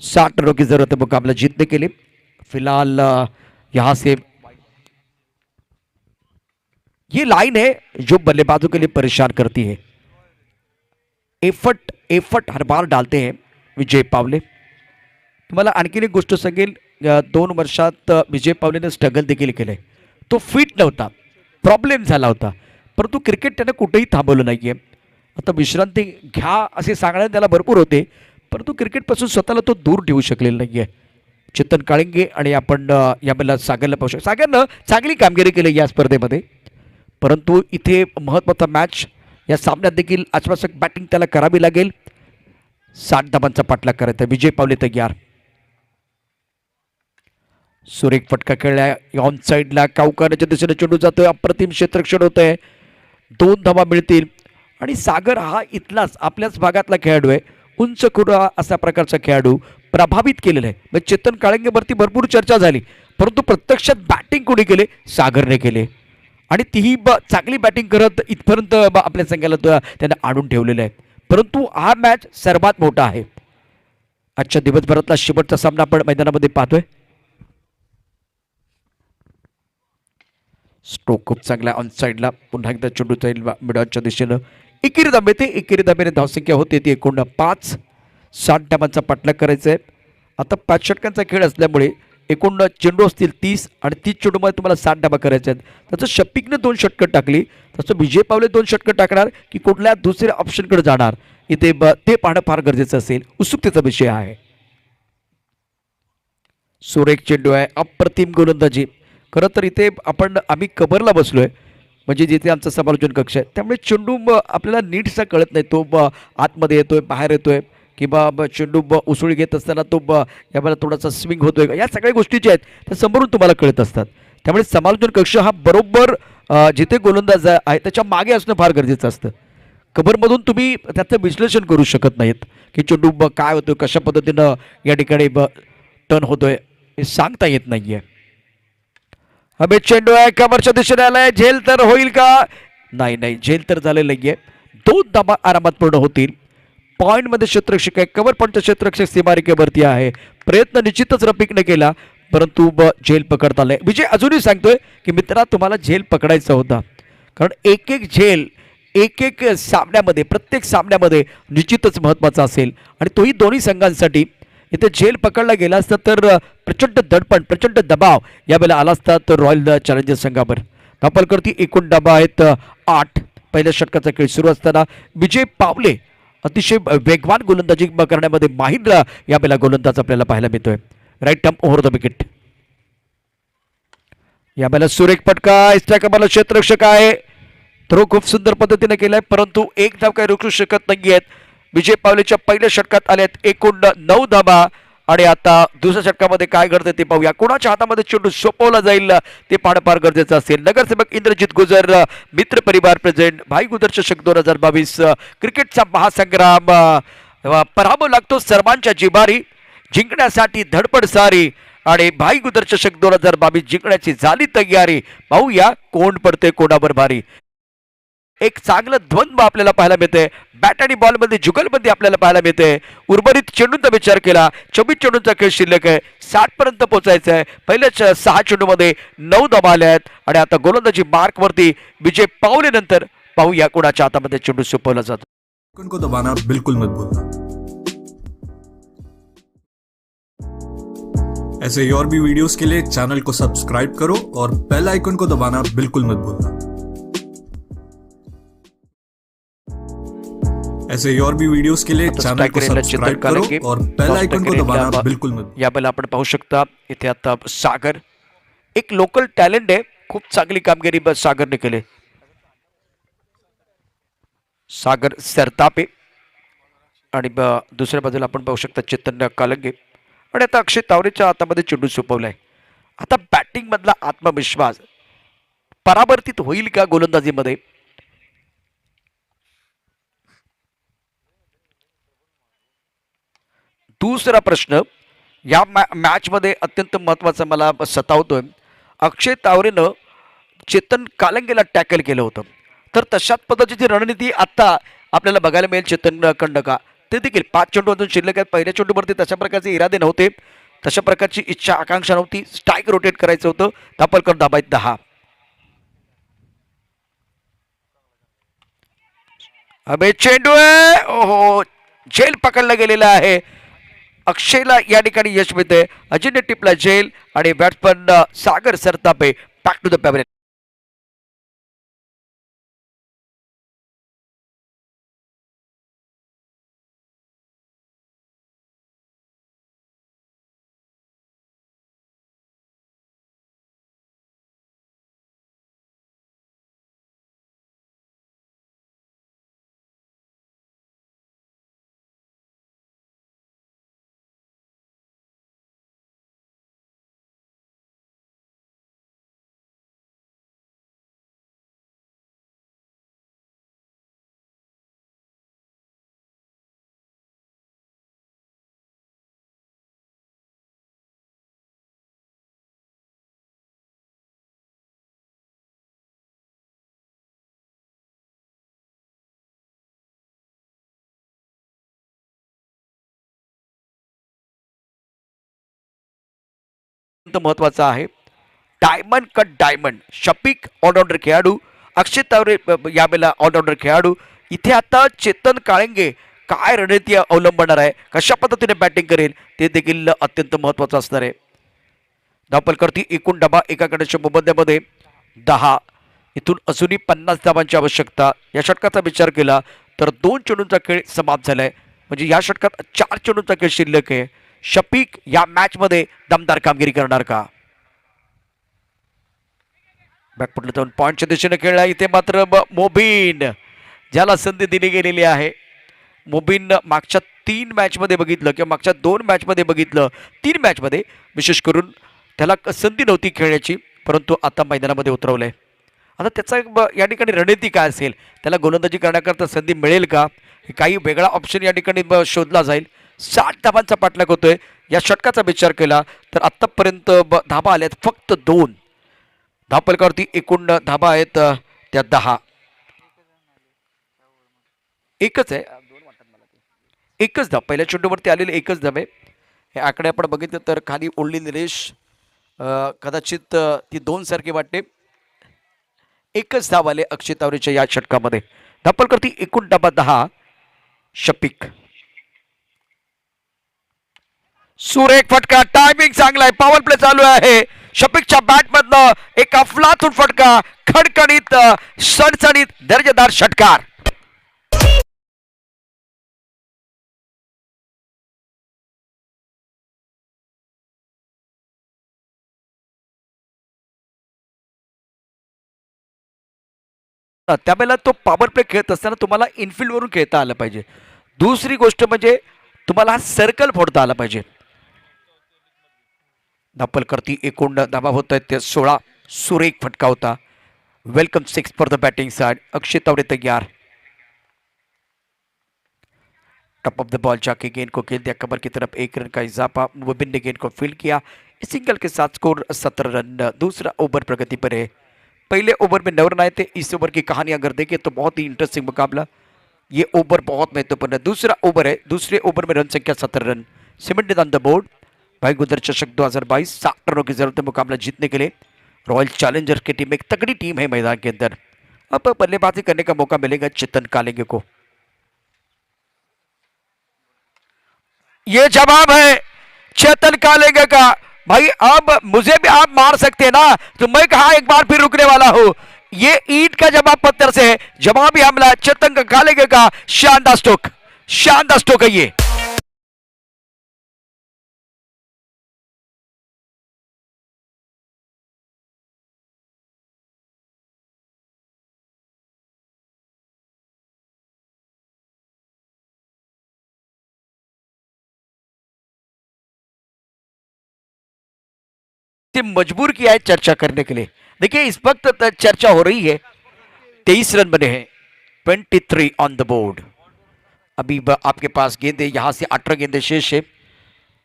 60 रनों की जरूरत है मुकाबला जीतने के लिए। फिलहाल यहां से ये लाइन है जो बल्लेबाजों के लिए परेशान करती है। एफर्ट हर बार डालते हैं विजय पावले। तुम्हाला आणखीन एक गोष्ट सांगेल, 2 वर्षात विजय पावलेने स्ट्रगल देखील केले, तो फिट नव्हता, प्रॉब्लेम झाला होता, परंतु क्रिकेट त्याने कुठेही थांबवलं नाहीये। आता विश्रांती घ्या असे सांगण्यात त्याला भरपूर होते, परंतु क्रिकेटपासून स्वतःला तो दूर ठेवू शकलेला नाहीये। चेतन काळिंगे आणि आपण यावेळेला सागरला पाहू शकतो। सागरनं चांगली कामगिरी केली या स्पर्धेमध्ये, परंतु इथे महत्त्वाचा मॅच या सामन्यात देखील आश्वासक बॅटिंग त्याला करावी लागेल। 60 धावांचा पाठलाग करायचा, विजय पावले तयार। सुरेख फटका खेळला ऑन साइडला, कावकारच्या दिशेने चेंडू जातोय, अप्रतिम क्षेत्ररक्षण होतंय, 2 धावा मिळतील। आणि सागर हा इथलाच आपल्याच भागातला खेळाडू आहे, उंच खुरा असा प्रकारचा खेळाडू, प्रभावित केलेला आहे। म्हणजे चेतन काळिंगेवरती भरपूर चर्चा झाली, परंतु प्रत्यक्षात बॅटिंग कोणी केले? सागरने केले, आणि तीही चांगली बॅटिंग करत इथपर्यंत आपल्या संघाला त्याने आणून ठेवलेलं आहे। परंतु हा मॅच सर्वात मोठा आहे। आजच्या दिवसभरातला शेवटचा सामना आपण मैदानामध्ये पाहतोय। स्ट्रोक खूप चांगला ऑन साइडला, पुन्हा एकदा चेंडू जाईल मिडॉनच्या दिशेनं, एकेरी धाबेते, एकेरी धाब्याने धावसंख्या होते ती एकूण 5। 60 धावांचा पाठलाग करायचा आहे। आता 5 षटकांचा खेळ असल्यामुळे एकूण चेंडू असतील 30 आणि 30 चेंडूमध्ये तुम्हाला 60 धावा करायच्या आहेत। त्याचं शपिकने 2 षटकं टाकली, तसं विजय पावले 2 षटकं टाकणार की कुठल्या दुसऱ्या ऑप्शनकडे जाणार, इथे ते पाहणं फार गरजेचं असेल, उत्सुकतेचा विषय आहे। सुरेख चेंडू आहे, अप्रतिम गोलंदाजी। खरं तर इथे आम्ही कबरला बसलोय, म्हणजे जिथे आमचा समालोचन कक्ष आहे, त्यामुळे चेंडू आपल्याला नीटसा कळत नाही, तो आतमध्ये येतोय बाहेर येतोय, किंवा चेंडू उसळी घेत असताना तो यावेळेला थोडासा स्विंग होतोय का, या सगळ्या गोष्टी ज्या आहेत त्या समोरून तुम्हाला कळत असतात। त्यामुळे समालोचन कक्ष हा बरोबर जिथे गोलंदाज आहे त्याच्या मागे असणं फार गरजेचं असतं। कबरमधून तुम्ही त्याचं विश्लेषण करू शकत नाहीत की चेंडू काय होतोय, कशा पद्धतीनं या ठिकाणी टर्न होतोय, हे सांगता येत नाहीये। हवे चेंडू आहे, कबरच्या दिशेने आलाय, झेल तर होईल का? नाही, झेल तर झालेलं नाहीये। 2 धावा आरामात पूर्ण होतील। पॉइंटमध्ये क्षेत्ररक्षक आहे, कव्हर पॉइंटचा क्षेत्ररक्षक सीमारेखेवरती आहे, प्रयत्न निश्चितच रफिकने केला, परंतु झेल पकडता आलाय। विजय अजूनही सांगतोय की मित्रा, तुम्हाला झेल पकडायचा होता, कारण एक एक झेल एक एक सामन्यामध्ये, प्रत्येक सामन्यामध्ये निश्चितच महत्त्वाचा असेल, आणि तोही दोन्ही संघांसाठी। इथे झेल पकडला गेला असता तर प्रचंड दडपण, प्रचंड दबाव यावेळेला आला असता तर रॉयल चॅलेंजर्स संघावर। धापलकरती एकूण धावा आहेत 8। पहिल्या षटकाचा खेळ सुरू असताना विजय पावले अतिशय वेगवान गोलंदाजी करण्यामध्ये माहिर यावेळेला गोलंदाज आपल्याला पाहायला मिळतोय। Right arm over the wicket. यावेळेला सुरेख फटका, इस्ट्रायकरला क्षेत्ररक्षक आहे, थ्रो खूप सुंदर पद्धतीने केलाय, परंतु एक धाव काही रोखू शकत नाहीयेत। विजय पावलेच्या पहिल्या षटकात आल्यात एकूण 9 धावा, आणि आता दुसऱ्या षटकामध्ये काय घडतं ते पाहूया। कोणाच्या हातामध्ये चेंडू सोपवला जाईल ते पाहणं फार गरजेचं असेल। नगरसेवक इंद्रजित गुजर, मित्र परिवार प्रेझेंट, भाई गुजर चषक 2022 क्रिकेटचा महासंग्राम पराभव लागतो सर्वांच्या जिबारी, जिंकण्यासाठी धडपड सारी, आणि भाई गुजर चषक 2022 जिंकण्याची झाली तयारी। पाहूया कोण पडते कोणावर भारी। एक चांगलं द्वंद्व आपल्याला पाहायला मिळते, बॅट आणि बॉल मध्ये जुगलबंदी आपल्याला पाहायला मिळते। उर्वरित चेंडूंचा विचार केला, 24 चेंडूंचा खेळ शिल्लक आहे, 60 पर्यंत पोहोचायचं आहे। पहिल्या 6 चेंडूमध्ये 9 धावा आल्या आहेत, आणि आता गोलंदाजी मार्क वरती विजय पावले नंतर पाहूया कोणाच्या हातामध्ये चेंडू सोपवला जातो। आइकन को दबाना बिल्कुल मत भूलना। ऐसे और भी वीडियोस के लिए चैनल को सब्सक्राइब करो और बेल आइकन को दबाना बिल्कुल मत भूलना। ऐसे और भी वीडियोस के लिए चॅनल को सबस्क्राइब करो और बेल आइकन को दबाना बिल्कुल मत। यावेळेला आपण पाहू शकता इथे आता सागर एक लोकल टॅलेंट आहे, खूप चांगली कामगिरी सागरने केली। सागर सरतापे आणि दुसऱ्या बाजूला आपण पाहू शकता चेतन कालंगे. आणि आता अक्षय तावरेच्या हातामध्ये चेंडू सोपवलाय. आता बॅटिंग मधला आत्मविश्वास परावर्तित होईल का गोलंदाजीमध्ये? दुसरा प्रश्न या मॅचमध्ये अत्यंत महत्त्वाचा मला सतावतोय. अक्षय तावरेनं चेतन कालंगेला टॅकल केलं होतं, तर तशाच पद्धतीची रणनीती आत्ता आपल्याला बघायला मिळेल चेतन का. ते देखील 5 चेंडू अजून शिल्लक आहेत. पहिल्या चेंडूवरती तशा प्रकारचे इरादे नव्हते, तशा प्रकारची इच्छा आकांक्षा नव्हती. स्ट्राईक रोटेट करायचं होतं. दापलकर दाबायत 10. अबे चेंडू आहे, ओहो, झेल पकडला गेलेला आहे. अक्षयला या ठिकाणी यश मिळते. अजिंक्य टिपला झेल आणि batsman Sagar Sartape back to the pavilion. महत्वाचा आहे. Diamond cut diamond. Shafiq allrounder खेळाडू, अक्षय तावरे यावेळेला ऑलराऊंडर खेळाडू. इथे आता चेतन काळंगे काय रणनीती अवलंबणार आहे, कशा पद्धतीने बॅटिंग करेल, ते देखील अत्यंत महत्त्वाचं असणार आहे. धावपल करती एकूण डबा एका गड्याच्या मोबदल्यामध्ये 10. इथून अजूनही 50 धावांची आवश्यकता. या षटकाचा विचार केला तर 2 चेंडूंचा खेळ समाप्त झालाय, म्हणजे या षटकात 4 चेंडूंचा खेळ शिल्लक आहे. शफिक या मॅचमध्ये दमदार कामगिरी करणार का? बॅकफुटला जाऊन पॉईंटच्या दिशेने खेळला. इथे मात्र मोबिन, ज्याला संधी दिली गेलेली आहे. मोबिन मागच्या 3 मॅचमध्ये बघितलं किंवा मागच्या 2 मॅचमध्ये बघितलं, 3 मॅचमध्ये विशेष करून त्याला संधी नव्हती खेळण्याची, परंतु आता मैदानामध्ये उतरवलंय. आता त्याचा या ठिकाणी रणनीती काय असेल, त्याला गोलंदाजी करण्याकरता संधी मिळेल का, काही वेगळा ऑप्शन या ठिकाणी शोधला जाईल. 60 धाबांचा पाठलाग होतोय. या षटकाचा विचार केला तर आत्तापर्यंत धाबा आल्यात फक्त 2. धावपलकावरती एकूण धाबा आहेत त्या 10. एकच आहे, एकच धाव पहिल्या चेंडूवरती आलेले एकच धाबे. हे आकडे आपण बघितलं तर खाली ओढली निलेश, कदाचित ती 2 सारखी वाटते. एकच धाव आले अक्षय तावरेच्या या षटकामध्ये. धापलकरती एकूण डबा 10. शफिक, सुरेख फटका, टायमिंग चांगला आहे, पॉवर प्ले चालू आहे. शफिकच्या बॅटमधनं एक अफलातून फटका, खडखडीत सणसणीत दर्जेदार षटकार. त्यावेळेला तो पॉवर प्ले खेळत असताना तुम्हाला इनफिल्डवरून खेळता आलं पाहिजे. दुसरी गोष्ट म्हणजे तुम्हाला सर्कल फोडता आला पाहिजे. धापलकरती एकूण धाबा होत आहेत ते 16. सुरेख फटका होता. Welcome 6 for the batting side. Akshay Taware तैयार. टॉप ऑफ द बॉल जाके गेंद को खेल दिया कबर की तरफ. 1 रन का इजाफा. मुबिन ने गेंद को फील्ड किया. सिंगल के साथ स्कोर 17 रन. दूसरा ओवर प्रगति पर है. पहले ओवर में 9 रन आए थे. इस ओवर की कहानी अगर देखें तो बहुत ही इंटरेस्टिंग मुकाबला. ये ओवर बहुत महत्वपूर्ण है. दूसरा ओवर है. दूसरे ओवर में रन संख्या 17 run. Cemented on the board. भाई गुदर चषक 2022 60 रनों की जरूरत है मुकाबला जीतने के लिए. रॉयल चैलेंजर्स की टीम एक तगड़ी टीम है मैदान के अंदर. अब बल्लेबाजी करने का मौका मिलेगा चेतन कालेंगे को. ये जवाब है चेतन कालेंगे का. भाई अब मुझे भी आप मार सकते हैं ना, तो मैं कहा एक बार फिर रुकने वाला हूं. ये ईंट का जवाब पत्थर से है. जवाबी हमला चेतन कालेंगे का. शानदार स्ट्रोक, शानदार स्ट्रोक है ये. से मजबूर किया है चर्चा करने के लिए। देखिए इस वक्त चर्चा हो रही है, 23 रन बने हैं, 23 ऑन द बोर्ड। अभी आपके पास गेंदे, यहां से 18 गेंदे शेष है,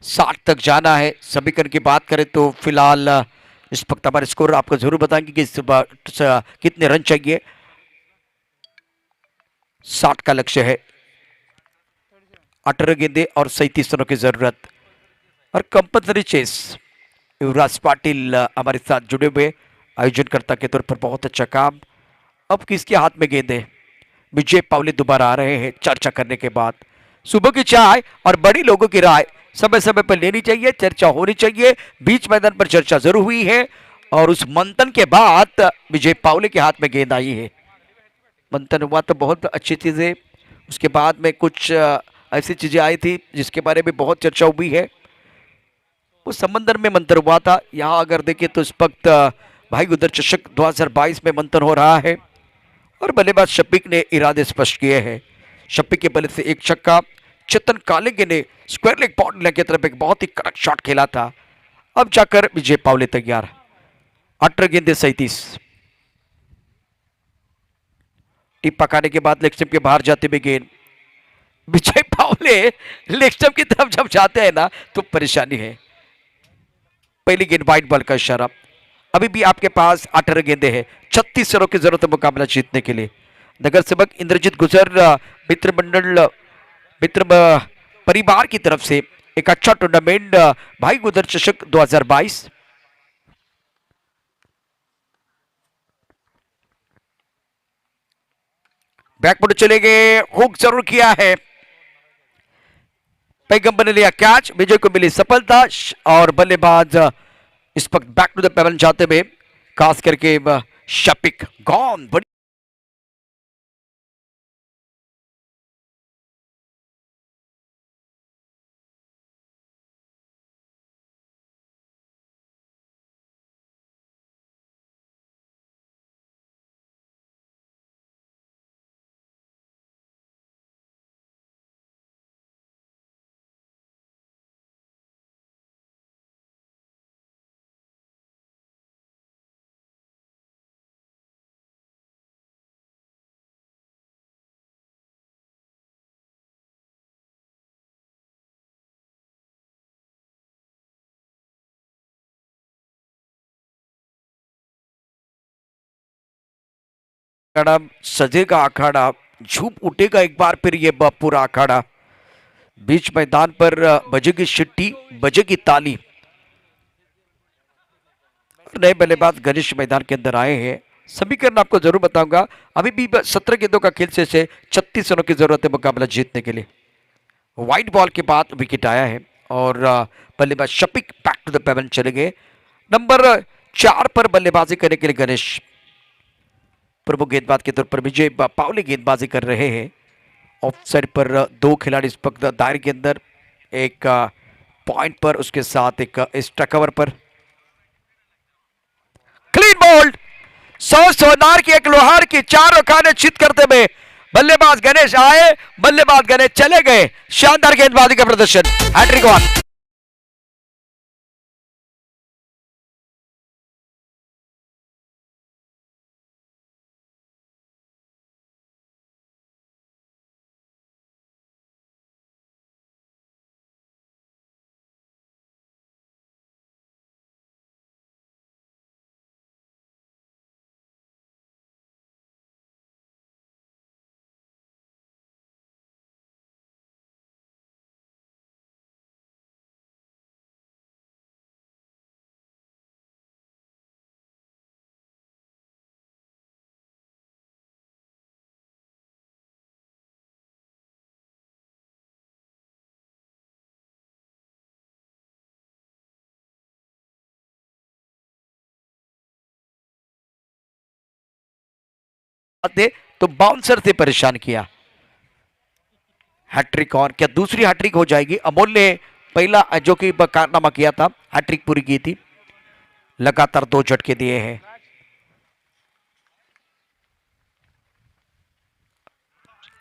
60 तक जाना है। समीकरण की बात करें तो फिलहाल इस वक्त हमारे स्कोर आपको जरूर बताएंगे कि कितने रन चाहिए। 60 का लक्ष्य है, 18 गेंदे और 37 रनों की जरूरत। और कंपल्सरी चेस, युवराज पाटिल हमारे साथ जुड़े हुए आयोजनकर्ता के तौर पर, बहुत अच्छा काम। अब किसके हाथ में गेंद है? विजय पावले दोबारा आ रहे हैं चर्चा करने के बाद। सुबह की चाय और बड़ी लोगों की राय समय समय पर लेनी चाहिए, चर्चा होनी चाहिए। बीच मैदान पर चर्चा जरूर हुई है और उस मंथन के बाद विजय पावले के हाथ में गेंद आई है। मंथन हुआ तो बहुत अच्छी चीज है, उसके बाद में कुछ ऐसी चीजें आई थी जिसके बारे में बहुत चर्चा हुई है। वो समंदर में मंथन हुआ था। यहाँ अगर देखें तो इस वक्त भाई गुदर चषक 2022 में मंथन हो रहा है और बल्लेबाज शफीक ने इरादे स्पष्ट किए हैं। शफीक के बल्ले से एक छक्का, चेतन कालिंगे ने स्क्वायर लेग बाउंड्री की तरफ एक बहुत ही कड़क शॉट खेला था। अब जाकर विजय पावले तैयार, 18 गेंदे 37। टिप पकाने के बाद लेग स्टंप के बाहर जाते हुए गेंद। विजय पावले लेग स्टंप की तरफ जब जाते हैं ना तो परेशानी है। पहली गेंद वाइड बॉल का इशारा। अभी भी आपके पास 18 गेंदे हैं, 36 रनों की जरूरत है मुकाबला जीतने के लिए। नगर सेवक इंद्रजीत गुजर मित्र मंडल, मित्र परिवार की तरफ से एक अच्छा टूर्नामेंट भाई गुजर चषक 2022। बैकफुट चले गए, हुक जरूर किया है, पैगंबर ने लिया कैच, विजय को मिली सफलता। और बल्लेबाज इस वक्त बैक टू द पेवन जाते हुए, खास करके शफीक गॉन बड़ी अखाड़ा सजेगा, अखाड़ा झूम उठेगा एक बार फिर ये पूरा अखाड़ा। बीच मैदान पर बजेगी शिट्टी, बजेगी ताली। नए बल्लेबाज गणेश मैदान के अंदर आए हैं। समीकरण आपको जरूर बताऊंगा। अभी भी 17 गेंदों का खेल से 36 रनों की जरूरत है मुकाबला जीतने के लिए। व्हाइट बॉल के बाद विकेट आया है और बल्लेबाज शफीक बैक टू द पेवन चले गए। नंबर 4 पर बल्लेबाजी करने के लिए गणेश, प्रमुख गेंदबाज के तौर पर विजय पावले गेंदबाजी कर रहे हैं। ऑफ साइड पर दो खिलाड़ी इस वक्त दायरे के अंदर, एक पॉइंट पर, उसके साथ एक एक्स्ट्रा कवर पर। क्लीन बोल्ड, 100 सोनार की एक लोहार की, चारों खाने चित करते हुए बल्लेबाज गणेश आए, बल्लेबाज गणेश चले गए। शानदार गेंदबाजी का प्रदर्शन, हैट्रिक वन। तो बाउंसर से परेशान किया। हैट्रिक, और क्या दूसरी हैट्रिक हो जाएगी? अमोल ने पहला जो कि कारनामा किया था, हैट्रिक पूरी की थी, लगातार 2 झटके दिए हैं।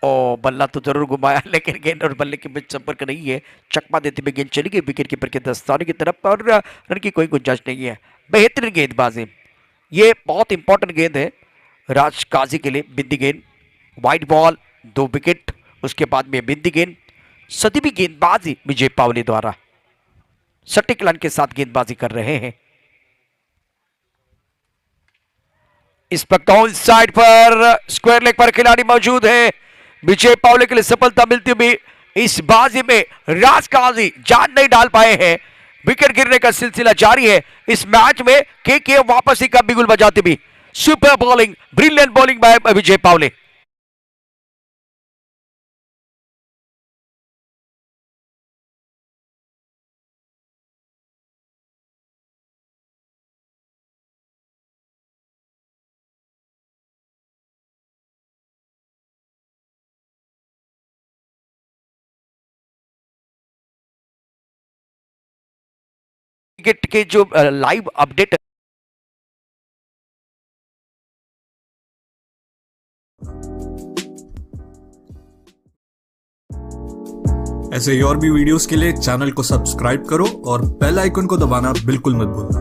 और बल्ला तो जरूर घुमाया लेकिन गेंद और बल्ले के बीच संपर्क नहीं है। चकमा देते हुए गेंद चली गई विकेट कीपर के दस्ताने की तरफ और रन की कोई गुंजाइश नहीं है। बेहतरीन गेंदबाजी, ये बहुत इंपॉर्टेंट गेंद है राज काजी के लिए। बिंदी गेंद, वाइड बॉल, 2 विकेट, उसके बाद में बिंदी गेंद, सदी गेंदबाजी विजय पावले द्वारा सटीक लाइन के साथ गेंदबाजी कर रहे हैं। इस वक्त ऑन साइड पर स्क्वायर लेग पर खिलाड़ी मौजूद है। विजय पावले के लिए सफलता मिलती हुई इस बाजी में राज काजी जान नहीं डाल पाए हैं। विकेट गिरने का सिलसिला जारी है इस मैच में। के वापसी का बिगुल बजाते भी super bowling, brilliant bowling by Vijay Pawale. Cricket के जो लाइव अपडेट ऐसे ही और भी वीडियोस के लिए चैनल को सब्सक्राइब करो और बेल आइकन को दबाना बिल्कुल मत भूलना।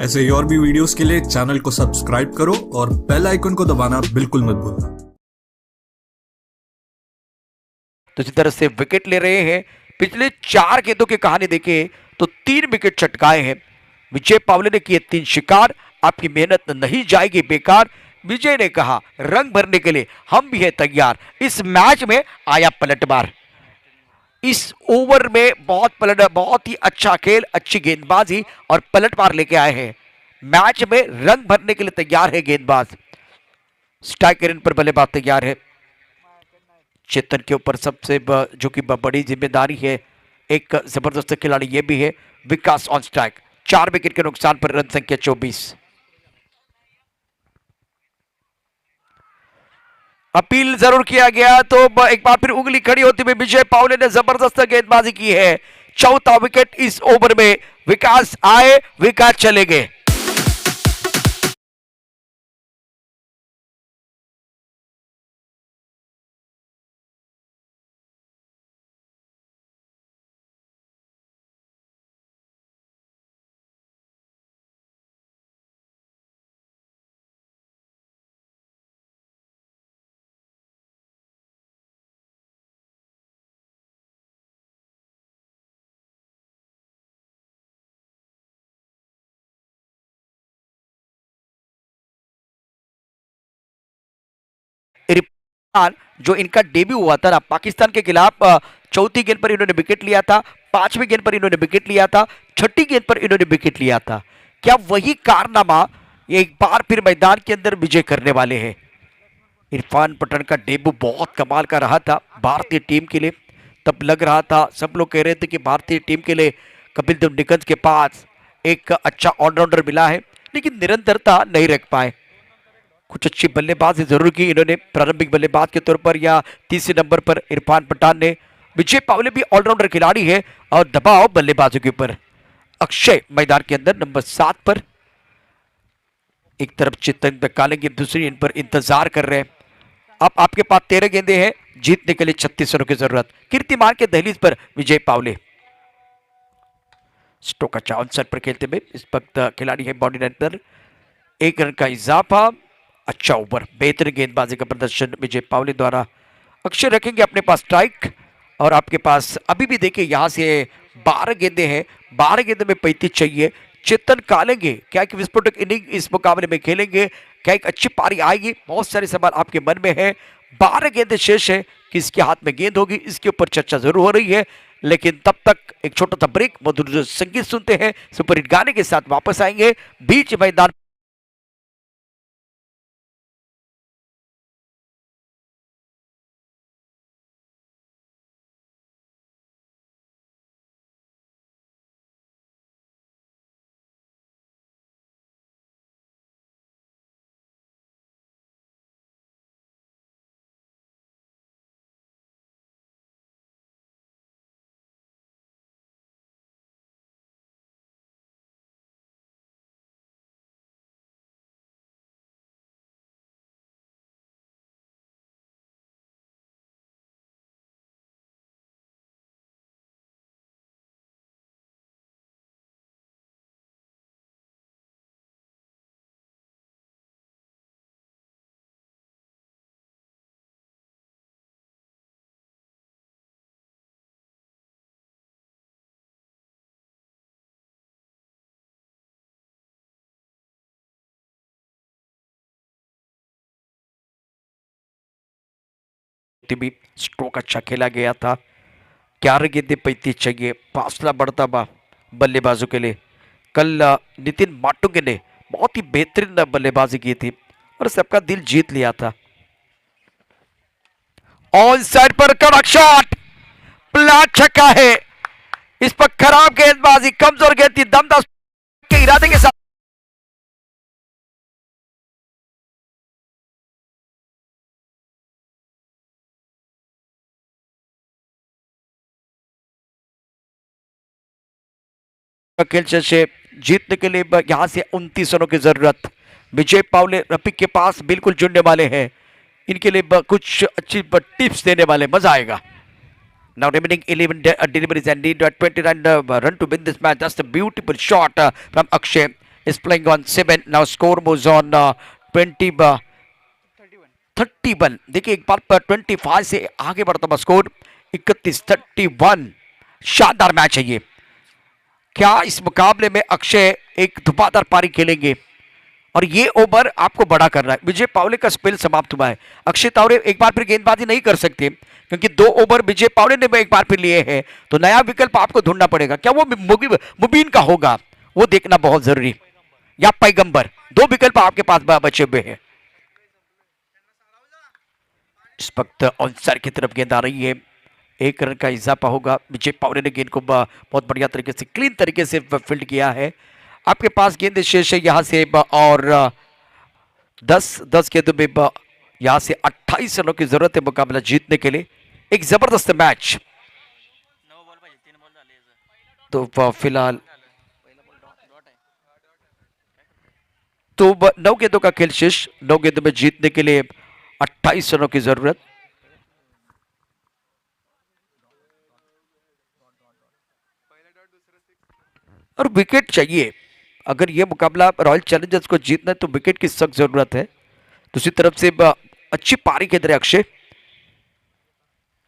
ऐसे ही और भी वीडियोस के लिए चैनल को सब्सक्राइब करो और बेल आइकन को दबाना बिल्कुल मत भूलना। तो इस तरह से विकेट ले रहे हैं। पिछले 4 गेंदों की कहानी देखें तो 3 विकेट चटकाए हैं विजय पावले ने किए 3 शिकार। आपकी मेहनत नहीं जाएगी बेकार। विजय ने कहा रंग भरने के लिए हम भी है तैयार। इस मैच में आया पलटवार। इस ओवर में बहुत ही अच्छा खेल, अच्छी गेंदबाजी और पलटवार लेके आए हैं। मैच में रंग भरने के लिए तैयार है गेंदबाज। स्ट्राइक रेंज पर बल्लेबाज तैयार है। चेतन के ऊपर सबसे जो कि बड़ी जिम्मेदारी है, एक जबरदस्त खिलाड़ी ये भी है विकास ऑन स्ट्राइक। 4 विकेट के नुकसान पर रन संख्या 24। अपील जरूर किया गया तो एक बार फिर उंगली खड़ी होती हुई विजय पावले ने जबरदस्त गेंदबाजी की है। चौथा विकेट इस ओवर में। विकास आए, विकास चले गए। इरफान, जो इनका डेब्यू हुआ था ना पाकिस्तान के खिलाफ, चौथी गेंद पर इन्होंने विकेट लिया था, 5वीं गेंद पर इन्होंने विकेट लिया था, 6ठी गेंद पर इन्होंने विकेट लिया था। क्या वही कारनामा एक बार फिर मैदान के अंदर विजय करने वाले हैं? इरफान पठान का डेब्यू बहुत कमाल का रहा था भारतीय टीम के लिए। तब लग रहा था, सब लोग कह रहे थे कि भारतीय टीम के लिए कपिल देव निकंज के पास एक अच्छा ऑलराउंडर मिला है, लेकिन निरंतरता नहीं रख पाए। कुछ अच्छी बल्लेबाजी जरूर की इन्होंने प्रारंभिक बल्लेबाज के तौर पर, या तीसरे नंबर पर इरफान पठान ने। विजय पावले भी ऑलराउंडर खिलाड़ी है और दबाव बल्लेबाजों के ऊपर। अक्षय मैदान के अंदर नंबर 7 पर। एक तरफ चेतन कालेंगे, दूसरी गेंद पर इंतजार कर रहे हैं। अब आपके पास 13 गेंदे हैं, जीतने के लिए 36 रनों की जरूरत। कीर्तिमान के दहलीज पर विजय पावले। स्टोक अच्छा आउटसाइड पर खेलते हुए इस वक्त खिलाड़ी है बॉडी लाइन पर। 1 रन का इजाफा। अच्छा ओवर, बेहतरीन गेंदबाजी का प्रदर्शन विजय पावले द्वारा। अक्षय रखेंगे अपने पास स्ट्राइक। और आपके पास अभी भी देखिए यहां से 12 गेंदे हैं, 12 गेंदे में 35 चाहिए। चेतन कालेंगे क्या एक विस्फोटक इनिंग इस मुकाबले में खेलेंगे? क्या एक अच्छी पारी आएगी? बहुत सारे सवाल आपके मन में है। 12 गेंदे शेष है, किसके हाथ में गेंद होगी इसके ऊपर चर्चा जरूर हो रही है। लेकिन तब तक एक छोटा सा ब्रेक, मधुर संगीत सुनते हैं, सुपर हिट गाने के साथ वापस आएंगे बीच मैदान। भी स्ट्रोक अच्छा खेला गया था। 11 गेंदें 35 चाहिए, फासला बढ़ता बा बल्लेबाजों के लिए। कल नितिन माटुंगे ने बहुत ही बेहतरीन बल्लेबाजी की थी और सबका दिल जीत लिया था। ऑन साइड पर कड़क शॉट, प्लाट छक्का है। इस पर खराब गेंदबाजी, कमजोर गेंद थी, दमदार के इरादे के साथ खेल से जीतने के लिए यहां से 29 रनों की जरूरत। विजय पावले रफीक के पास बिल्कुल जुड़ने वाले हैं, इनके लिए कुछ अच्छी टिप्स देने वाले, मजा आएगा। Now remaining 11 deliveries and need 29 run to win this match. That's a beautiful shot from Akshay. Is playing on 7. Now score moves on 31. देखिए एक बार पर 25 से आगे बढ़ता हुआ स्कोर 31-31। शानदार मैच है ये। क्या इस मुकाबले में अक्षय एक धुआंधार पारी खेलेंगे और ये ओवर आपको बड़ा करना है। विजय पावले का स्पेल समाप्त हुआ है। अक्षय तावरे एक बार फिर गेंदबाजी नहीं कर सकते क्योंकि 2 ओवर विजय पावले ने एक बार फिर लिए हैं, तो नया विकल्प आपको ढूंढना पड़ेगा। क्या वो मुबीन का होगा, वो देखना बहुत जरूरी, या पैगंबर, 2 विकल्प आपके पास बचे हुए हैं। इस वक्त ऑनसाइड की तरफ गेंद आ रही है, 1 रन का इजाफा होगा। विजय पावले ने गेंद को बहुत बढ़िया तरीके से, क्लीन तरीके से फील्ड किया है। आपके पास गेंद शेष है यहां से और 10 गेंदों में यहां से 28 रनों की जरूरत है मुकाबला जीतने के लिए। एक जबरदस्त मैच। तो फिलहाल 9 गेंदों का खेल शेष, 9 गेंदों में जीतने के लिए 28 रनों की जरूरत। और विकेट चाहिए, अगर यह मुकाबला रॉयल चैलेंजर्स को जीतना है तो विकेट की सख्त जरूरत है। दूसरी तरफ से अच्छी पारी खेल रहे अक्षय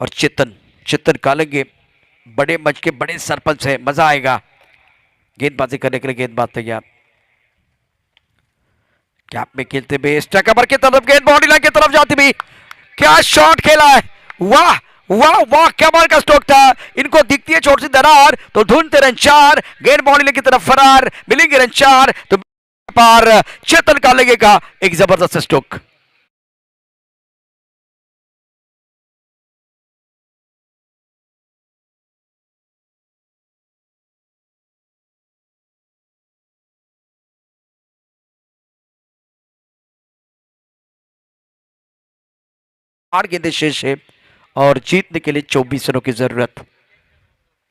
और चेतन कालेंगे, बड़े मंच के बड़े सरपंच है, मजा आएगा गेंदबाजी करने के लिए। गेंदबाज तैयार, कैप में खेलते हुए स्ट्राइकर की तरफ गेंद बॉडी लाइन की तरफ जाती हुई, क्या शॉट खेला है, वाह वाह वाह, क्या बार का स्ट्रोक था। इनको दिखती है छोटी सी दरार तो ढूंढते रन 4, गेंद बॉडी लाइन की तरफ फरार, मिलेंगे रन 4 तो पार। चेतन कालेंगे का एक जबरदस्त स्ट्रोक। आठ गेंदें शेष है और जीतने के लिए 24 रनों की जरूरत।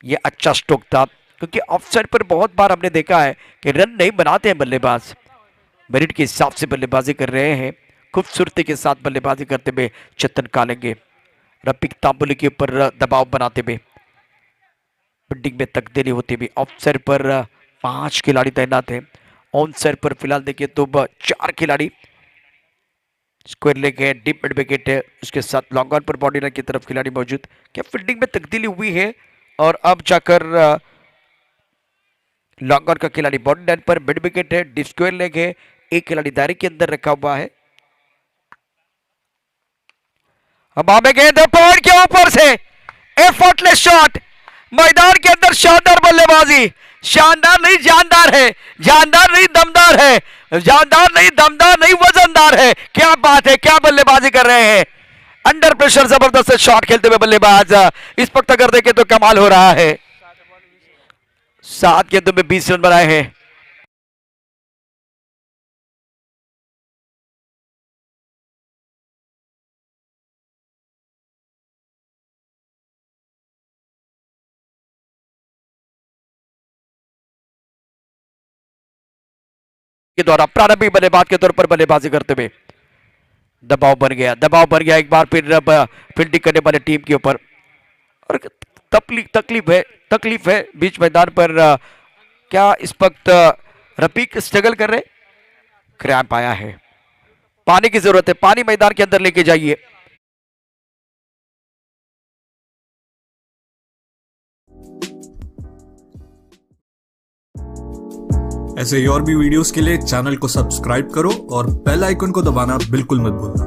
यह अच्छा स्ट्रोक था क्योंकि ऑफसाइड पर बहुत बार हमने देखा है कि रन नहीं बनाते हैं बल्लेबाज, मेरिट के हिसाब से बल्लेबाजी कर रहे हैं, खूबसूरती के साथ बल्लेबाजी करते हुए चेतन कालेंगे। रफीक तांबुली के ऊपर दबाव बनाते हुए, बिल्डिंग में तब्दीली होती हुई। ऑफसाइड पर 5 खिलाड़ी तैनात हैं, ऑन साइड पर फिलहाल देखिए तो 4 खिलाड़ी। स्क्वायर लेग है, डीप मिड विकेट है, उसके साथ लॉन्ग ऑन पर बॉडी लाइन की तरफ खिलाड़ी मौजूद। क्या फील्डिंग में तब्दीली हुई है और अब जाकर लॉन्ग ऑन का खिलाड़ी बॉडी लाइन पर, मिड विकेट है, डीप स्क्वायर लेग है, एक खिलाड़ी दायरे के अंदर रखा हुआ है। अब आगे गेंद पॉइंट के ऊपर से एफर्टलेस शॉट, मैदान के अंदर शानदार बल्लेबाजी, शानदार नहीं जानदार है, जानदार नहीं दमदार है, जानदार नहीं दमदार नहीं वजनदार है। क्या बात है, क्या बल्लेबाजी कर रहे हैं, अंडर प्रेशर जबरदस्त शॉट खेलते हुए बल्लेबाज। इस वक्त अगर देखें तो कमाल हो रहा है। 7 गेंदों में 20 रन बनाए हैं। के द्वारा प्रारंभिक बल्लेबाज के तौर पर बल्लेबाजी करते हुए दबाव बन गया एक बार फिर फील्डिंग करने वाले टीम के ऊपर। और तकलीफ है बीच मैदान पर। क्या इस वक्त रफीक स्ट्रगल कर रहे, क्रैम्प आया है, पानी की जरूरत है, पानी मैदान के अंदर लेके जाइए। ऐसे ही और भी वीडियोस के लिए चैनल को सब्सक्राइब करो और बेल आइकन को दबाना बिल्कुल मत भूलना।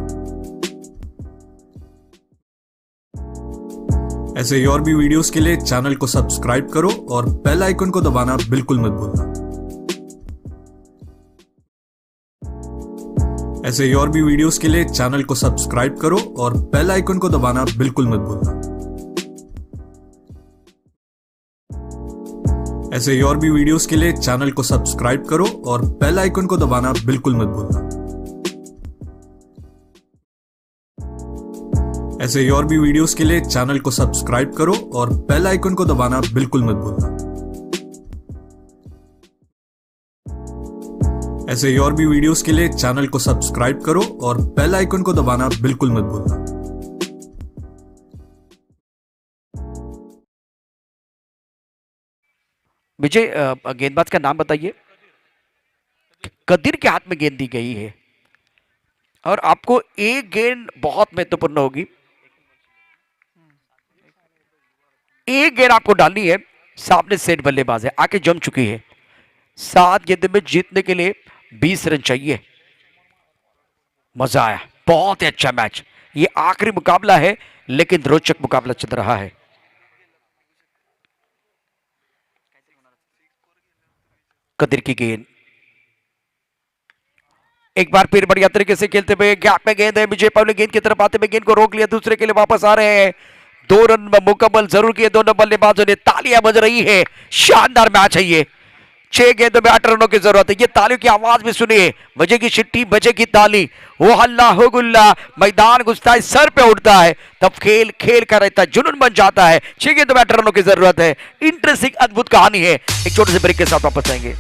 ऐसे ही और भी वीडियोस के लिए चैनल को सब्सक्राइब करो और बेल आइकन को दबाना बिल्कुल मत भूलना। ऐसे ही और भी वीडियोस के लिए चैनल को सब्सक्राइब करो और बेल आइकन को दबाना बिल्कुल मत भूलना। ऐसे ही और भी वीडियोस के लिए चैनल को सब्सक्राइब करो और बेल आइकन को दबाना बिल्कुल मत भूलना। ऐसे ही और भी वीडियोस के लिए चैनल को सब्सक्राइब करो और बेल आइकन को दबाना बिल्कुल मत भूलना। ऐसे ही और भी वीडियोस के लिए चैनल को सब्सक्राइब करो और बेल आइकन को दबाना बिल्कुल मत भूलना। विजय, गेंदबाज का नाम बताइए। कदीर के हाथ में गेंद दी गई है और आपको एक गेंद बहुत महत्वपूर्ण होगी। एक गेंद आपको डालनी है। सामने सेट बल्लेबाज है, आके जम चुकी है। 7 गेंद में जीतने के लिए 20 रन चाहिए। मजा आया, बहुत ही अच्छा मैच। ये आखिरी मुकाबला है लेकिन रोचक मुकाबला चल रहा है। कदीर की गेंद एक बार फिर बढ़िया तरीके से खेलते हुए गैप में गेंद है। विजय पहले गेंद की तरफ आते हुए गेंद को रोक लिया, दूसरे के लिए वापस आ रहे हैं। 2 रन में मुकम्मल जरूर किए दोनों बल्लेबाजों ने। तालियां बज रही है, शानदार मैच है ये। 6 गेंदों में 8 रनों की जरूरत है। ये तालियों की आवाज भी सुनिए, बजेगी छिट्टी बजेगी ताली, वो हल्ला हो गुल्ला, मैदान घुसता है, सर पे उठता है, तब खेल खेल का रहता है, जुनून बन जाता है। 6 गेंदों में 8 रनों की जरूरत है। इंटरेस्टिंग अद्भुत कहानी है। एक छोटे से ब्रेक के साथ वापस आएंगे।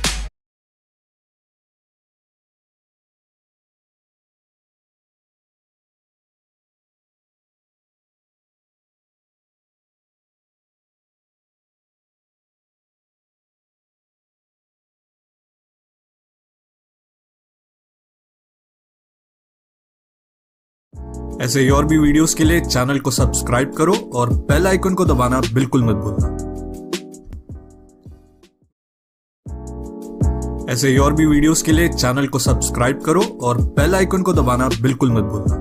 ऐसे ही और भी वीडियोस के लिए चैनल को सब्सक्राइब करो और बेल आइकन को दबाना बिल्कुल मत भूलना। ऐसे ही और भी वीडियोस के लिए चैनल को सब्सक्राइब करो और बेल आइकन को दबाना बिल्कुल मत भूलना।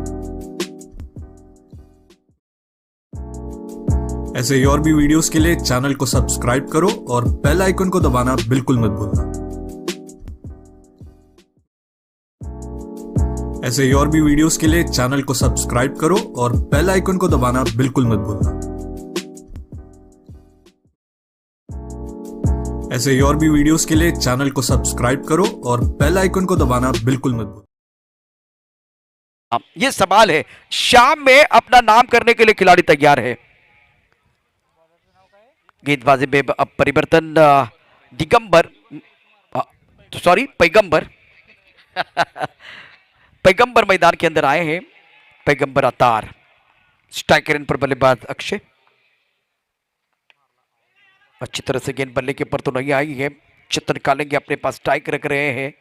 ऐसे ही और भी वीडियोस के लिए चैनल को सब्सक्राइब करो और बेल आइकन को दबाना बिल्कुल मत भूलना। ऐसे ही और भी वीडियोस के लिए चैनल को सब्सक्राइब करो और बेल आइकन को दबाना बिल्कुल मत भूलना। ऐसे ही और भी वीडियोस के लिए चैनल को सब्सक्राइब करो और बेल आइकन को दबाना बिल्कुल मत भूलना। ये सवाल है, शाम में अपना नाम करने के लिए खिलाड़ी तैयार है। गेंदबाजी में अब परिवर्तन। दिगंबर, सॉरी पैगंबर पैगंबर मैदान के अंदर आए हैं। पैगंबर अतार, स्ट्राइकर इन पर बल्लेबाज अक्षय। अच्छी तरह से गेंद बल्ले के ऊपर तो नहीं आई है। चित्र निकालेंगे, अपने पास स्ट्राइक रख रहे हैं।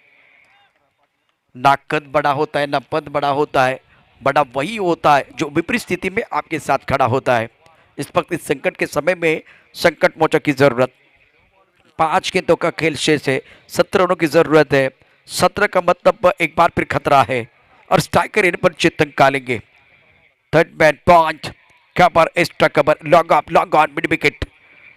ना कद बड़ा होता है ना पद बड़ा होता है, बड़ा वही होता है जो विपरीत स्थिति में आपके साथ खड़ा होता है। इस वक्त इस संकट के समय में संकट मोचक की जरूरत। 5 गेंदों का खेल शेष है, 17 रनों की जरूरत है। 17 का मतलब एक बार फिर खतरा है और स्ट्राइकर इन पर चित्त निकालेंगे। Third man point, cover extra cover, long off long on, mid wicket,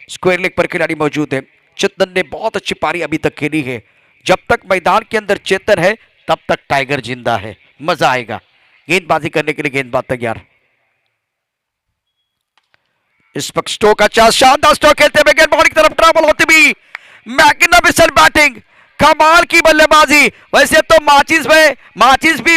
square leg पर खिलाड़ी मौजूद है। चेतन ने बहुत अच्छी पारी अभी तक खेली है। जब तक मैदान के अंदर चेतन है तब तक टाइगर जिंदा है। मजा आएगा। गेंदबाजी करने के लिए गेंदबाज तैयार। इस वक्त स्टोक अच्छा शानदार स्टोक खेलते हुए गेंद बॉल की तरफ ट्रैवल होती भी। मैग्निफिसेंट बैटिंग, कमाल की बल्लेबाजी। वैसे तो माचिस भी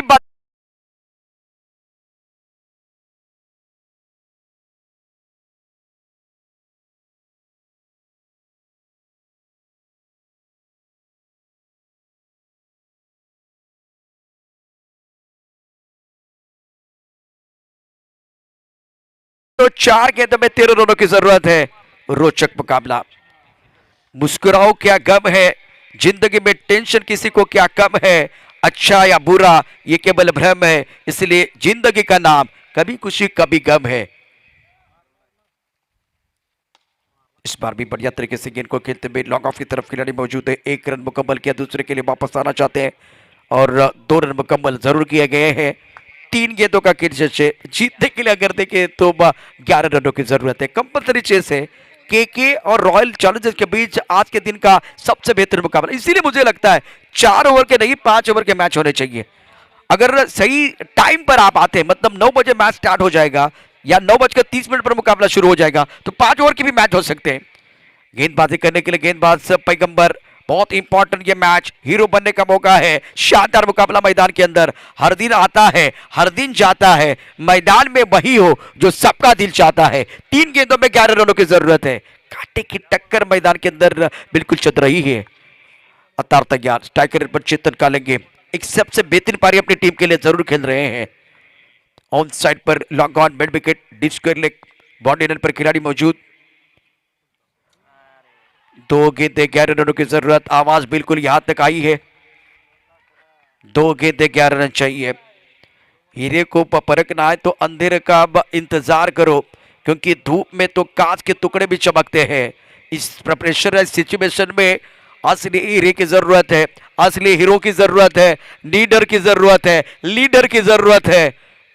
तो 4 गेंदों में 13 रनों की जरूरत है। रोचक मुकाबला। मुस्कुराओ क्या गम है, जिंदगी में टेंशन किसी को क्या कम है। अच्छा या बुरा ये केवल भ्रम है, इसलिए जिंदगी का नाम कभी खुशी कभी गम है। इस बार भी बढ़िया तरीके से गेंद को खेलते हुए लॉन्ग ऑफ की तरफ खिलाड़ी मौजूद है। 1 रन मुकम्मल किया, दूसरे के लिए वापस आना चाहते हैं और 2 रन मुकम्मल जरूर किए गए हैं। 3 गेंदों का खेल जीतने के लिए अगर देखें तो 11 रनों की जरूरत है। कंपल्सरी चेस है केके और रॉयल चैलेंजर्स के बीच आज के दिन का सबसे बेहतर मुकाबला। इसीलिए मुझे लगता है 4 ओवर के नहीं 5 ओवर के मैच होने चाहिए। अगर सही टाइम पर आप आते हैं, मतलब 9 बजे मैच स्टार्ट हो जाएगा या 9:30 पर मुकाबला शुरू हो जाएगा, तो 5 ओवर के भी मैच हो सकते हैं। गेंदबाजी करने के लिए गेंदबाज पैगंबर, बहुत इंपॉर्टेंट ये मैच, हीरो बनने का मौका है। शानदार मुकाबला मैदान के अंदर, हर दिन आता है हर दिन जाता है, मैदान में वही हो जो सबका दिल चाहता है। 3 गेंदों में 11 रनों की जरूरत है। कांटे की टक्कर मैदान के अंदर बिल्कुल चल रही है। अतार तैयार, स्ट्राइकर पर चेतन कालेंगे एक सबसे बेहतरीन पारी अपनी टीम के लिए जरूर खेल रहे हैं। ऑन साइड पर long on mid wicket, deep square leg, boundary line पर खिलाड़ी मौजूद। 2 गेंदें 11 रनों की जरूरत, आवाज बिल्कुल यहां तक आई है। 2 गेंदें 11 रन चाहिए। हीरे को परखना है तो अंधेरे का इंतजार करो, क्योंकि धूप में तो कांच के टुकड़े भी चमकते हैं। इस प्रेशराइज सिचुएशन में असली हीरे की जरूरत है, असली हीरो की जरूरत है, लीडर की जरूरत है, लीडर की जरूरत है।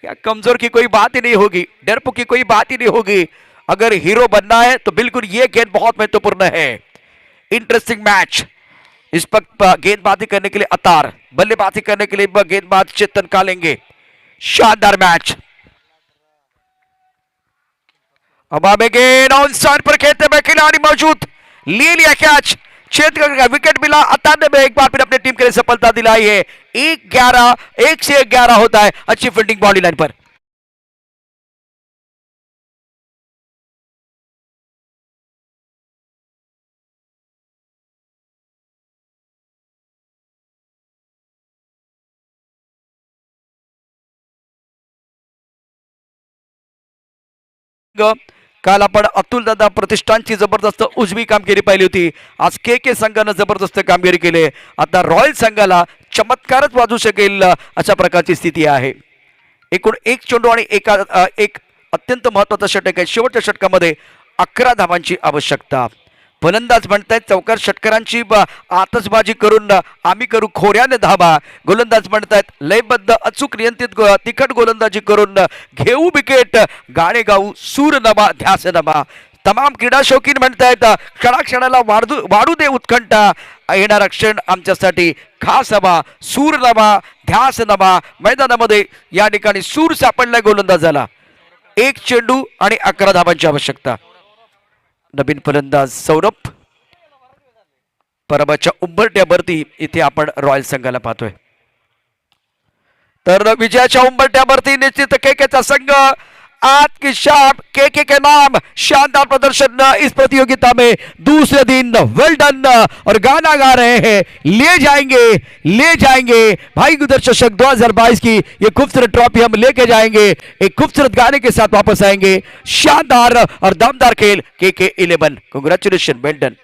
या कमजोर की कोई बात ही नहीं होगी, डरपोक की कोई बात ही नहीं होगी। अगर हीरो बनना है तो बिल्कुल ये गेंद बहुत महत्वपूर्ण है। Interesting match. इस वक्त गेंदबाजी करने के लिए अतार, बल्लेबाजी करने के लिए गेंदबाज चेतन कालेंगे। शानदार मैच। अब आगे गेंद ऑन साइड पर खेलते में खिलाड़ी मौजूद, ले लिया कैच, क्षेत्र का विकेट मिला। अतार ने एक बार फिर अपनी टीम के लिए सफलता दिलाई है। 1 से 11 होता है। अच्छी फील्डिंग बॉडी लाइन पर। कालापड अतुल दादा प्रतिष्ठानची जबरदस्त उजवी कामगिरी पाहिली होती। आज के संघानं जबरदस्त कामगिरी केली। आता रॉयल संघाला चमत्कारच वाजू शकेल अशा प्रकारची स्थिती आहे। एकूण 1 चेंडू आणि एक अत्यंत महत्त्वाचा षटक आहे। शेवटच्या षटकामध्ये 11 धावांची आवश्यकता। फलंदाज म्हणतायत चौकार षटकारांची आतषबाजी करून आम्ही करू खोऱ्याने धावा। गोलंदाज म्हणतायत लयबद्ध अचूक नियंत्रित तिखट गोलंदाजी करून घेऊ विकेट, गाणे गाऊ सूर नमा ध्यास नमा। तमाम क्रीडा शौकीन म्हणतायत क्षणाक्षणाला वाढू दे उत्कंठा, येणारा क्षण आमच्यासाठी खास हवा, सूर नमा ध्यास नमा। मैदानामध्ये या ठिकाणी सूर सापडलाय गोलंदाजाला। 1 चेंडू आणि 11 धावांची आवश्यकता। नवीन फलंदाज सौरभ, पराभवाच्या उंबरठ्यावरती इथे आपण रॉयल संघाला पाहतोय। तर विजयाच्या उंबरठ्यावरती निश्चित केकेचा संघ, आज की शाम केके के नाम। शानदार प्रदर्शन इस प्रतियोगिता में, दूसरे दिन वेल डन, और गाना गा रहे हैं ले जाएंगे भाई गुदर चषक 2022 की ये खूबसूरत ट्रॉफी हम लेके जाएंगे। एक खूबसूरत गाने के साथ वापस आएंगे। शानदार और दमदार खेल के 11। Congratulation, well done.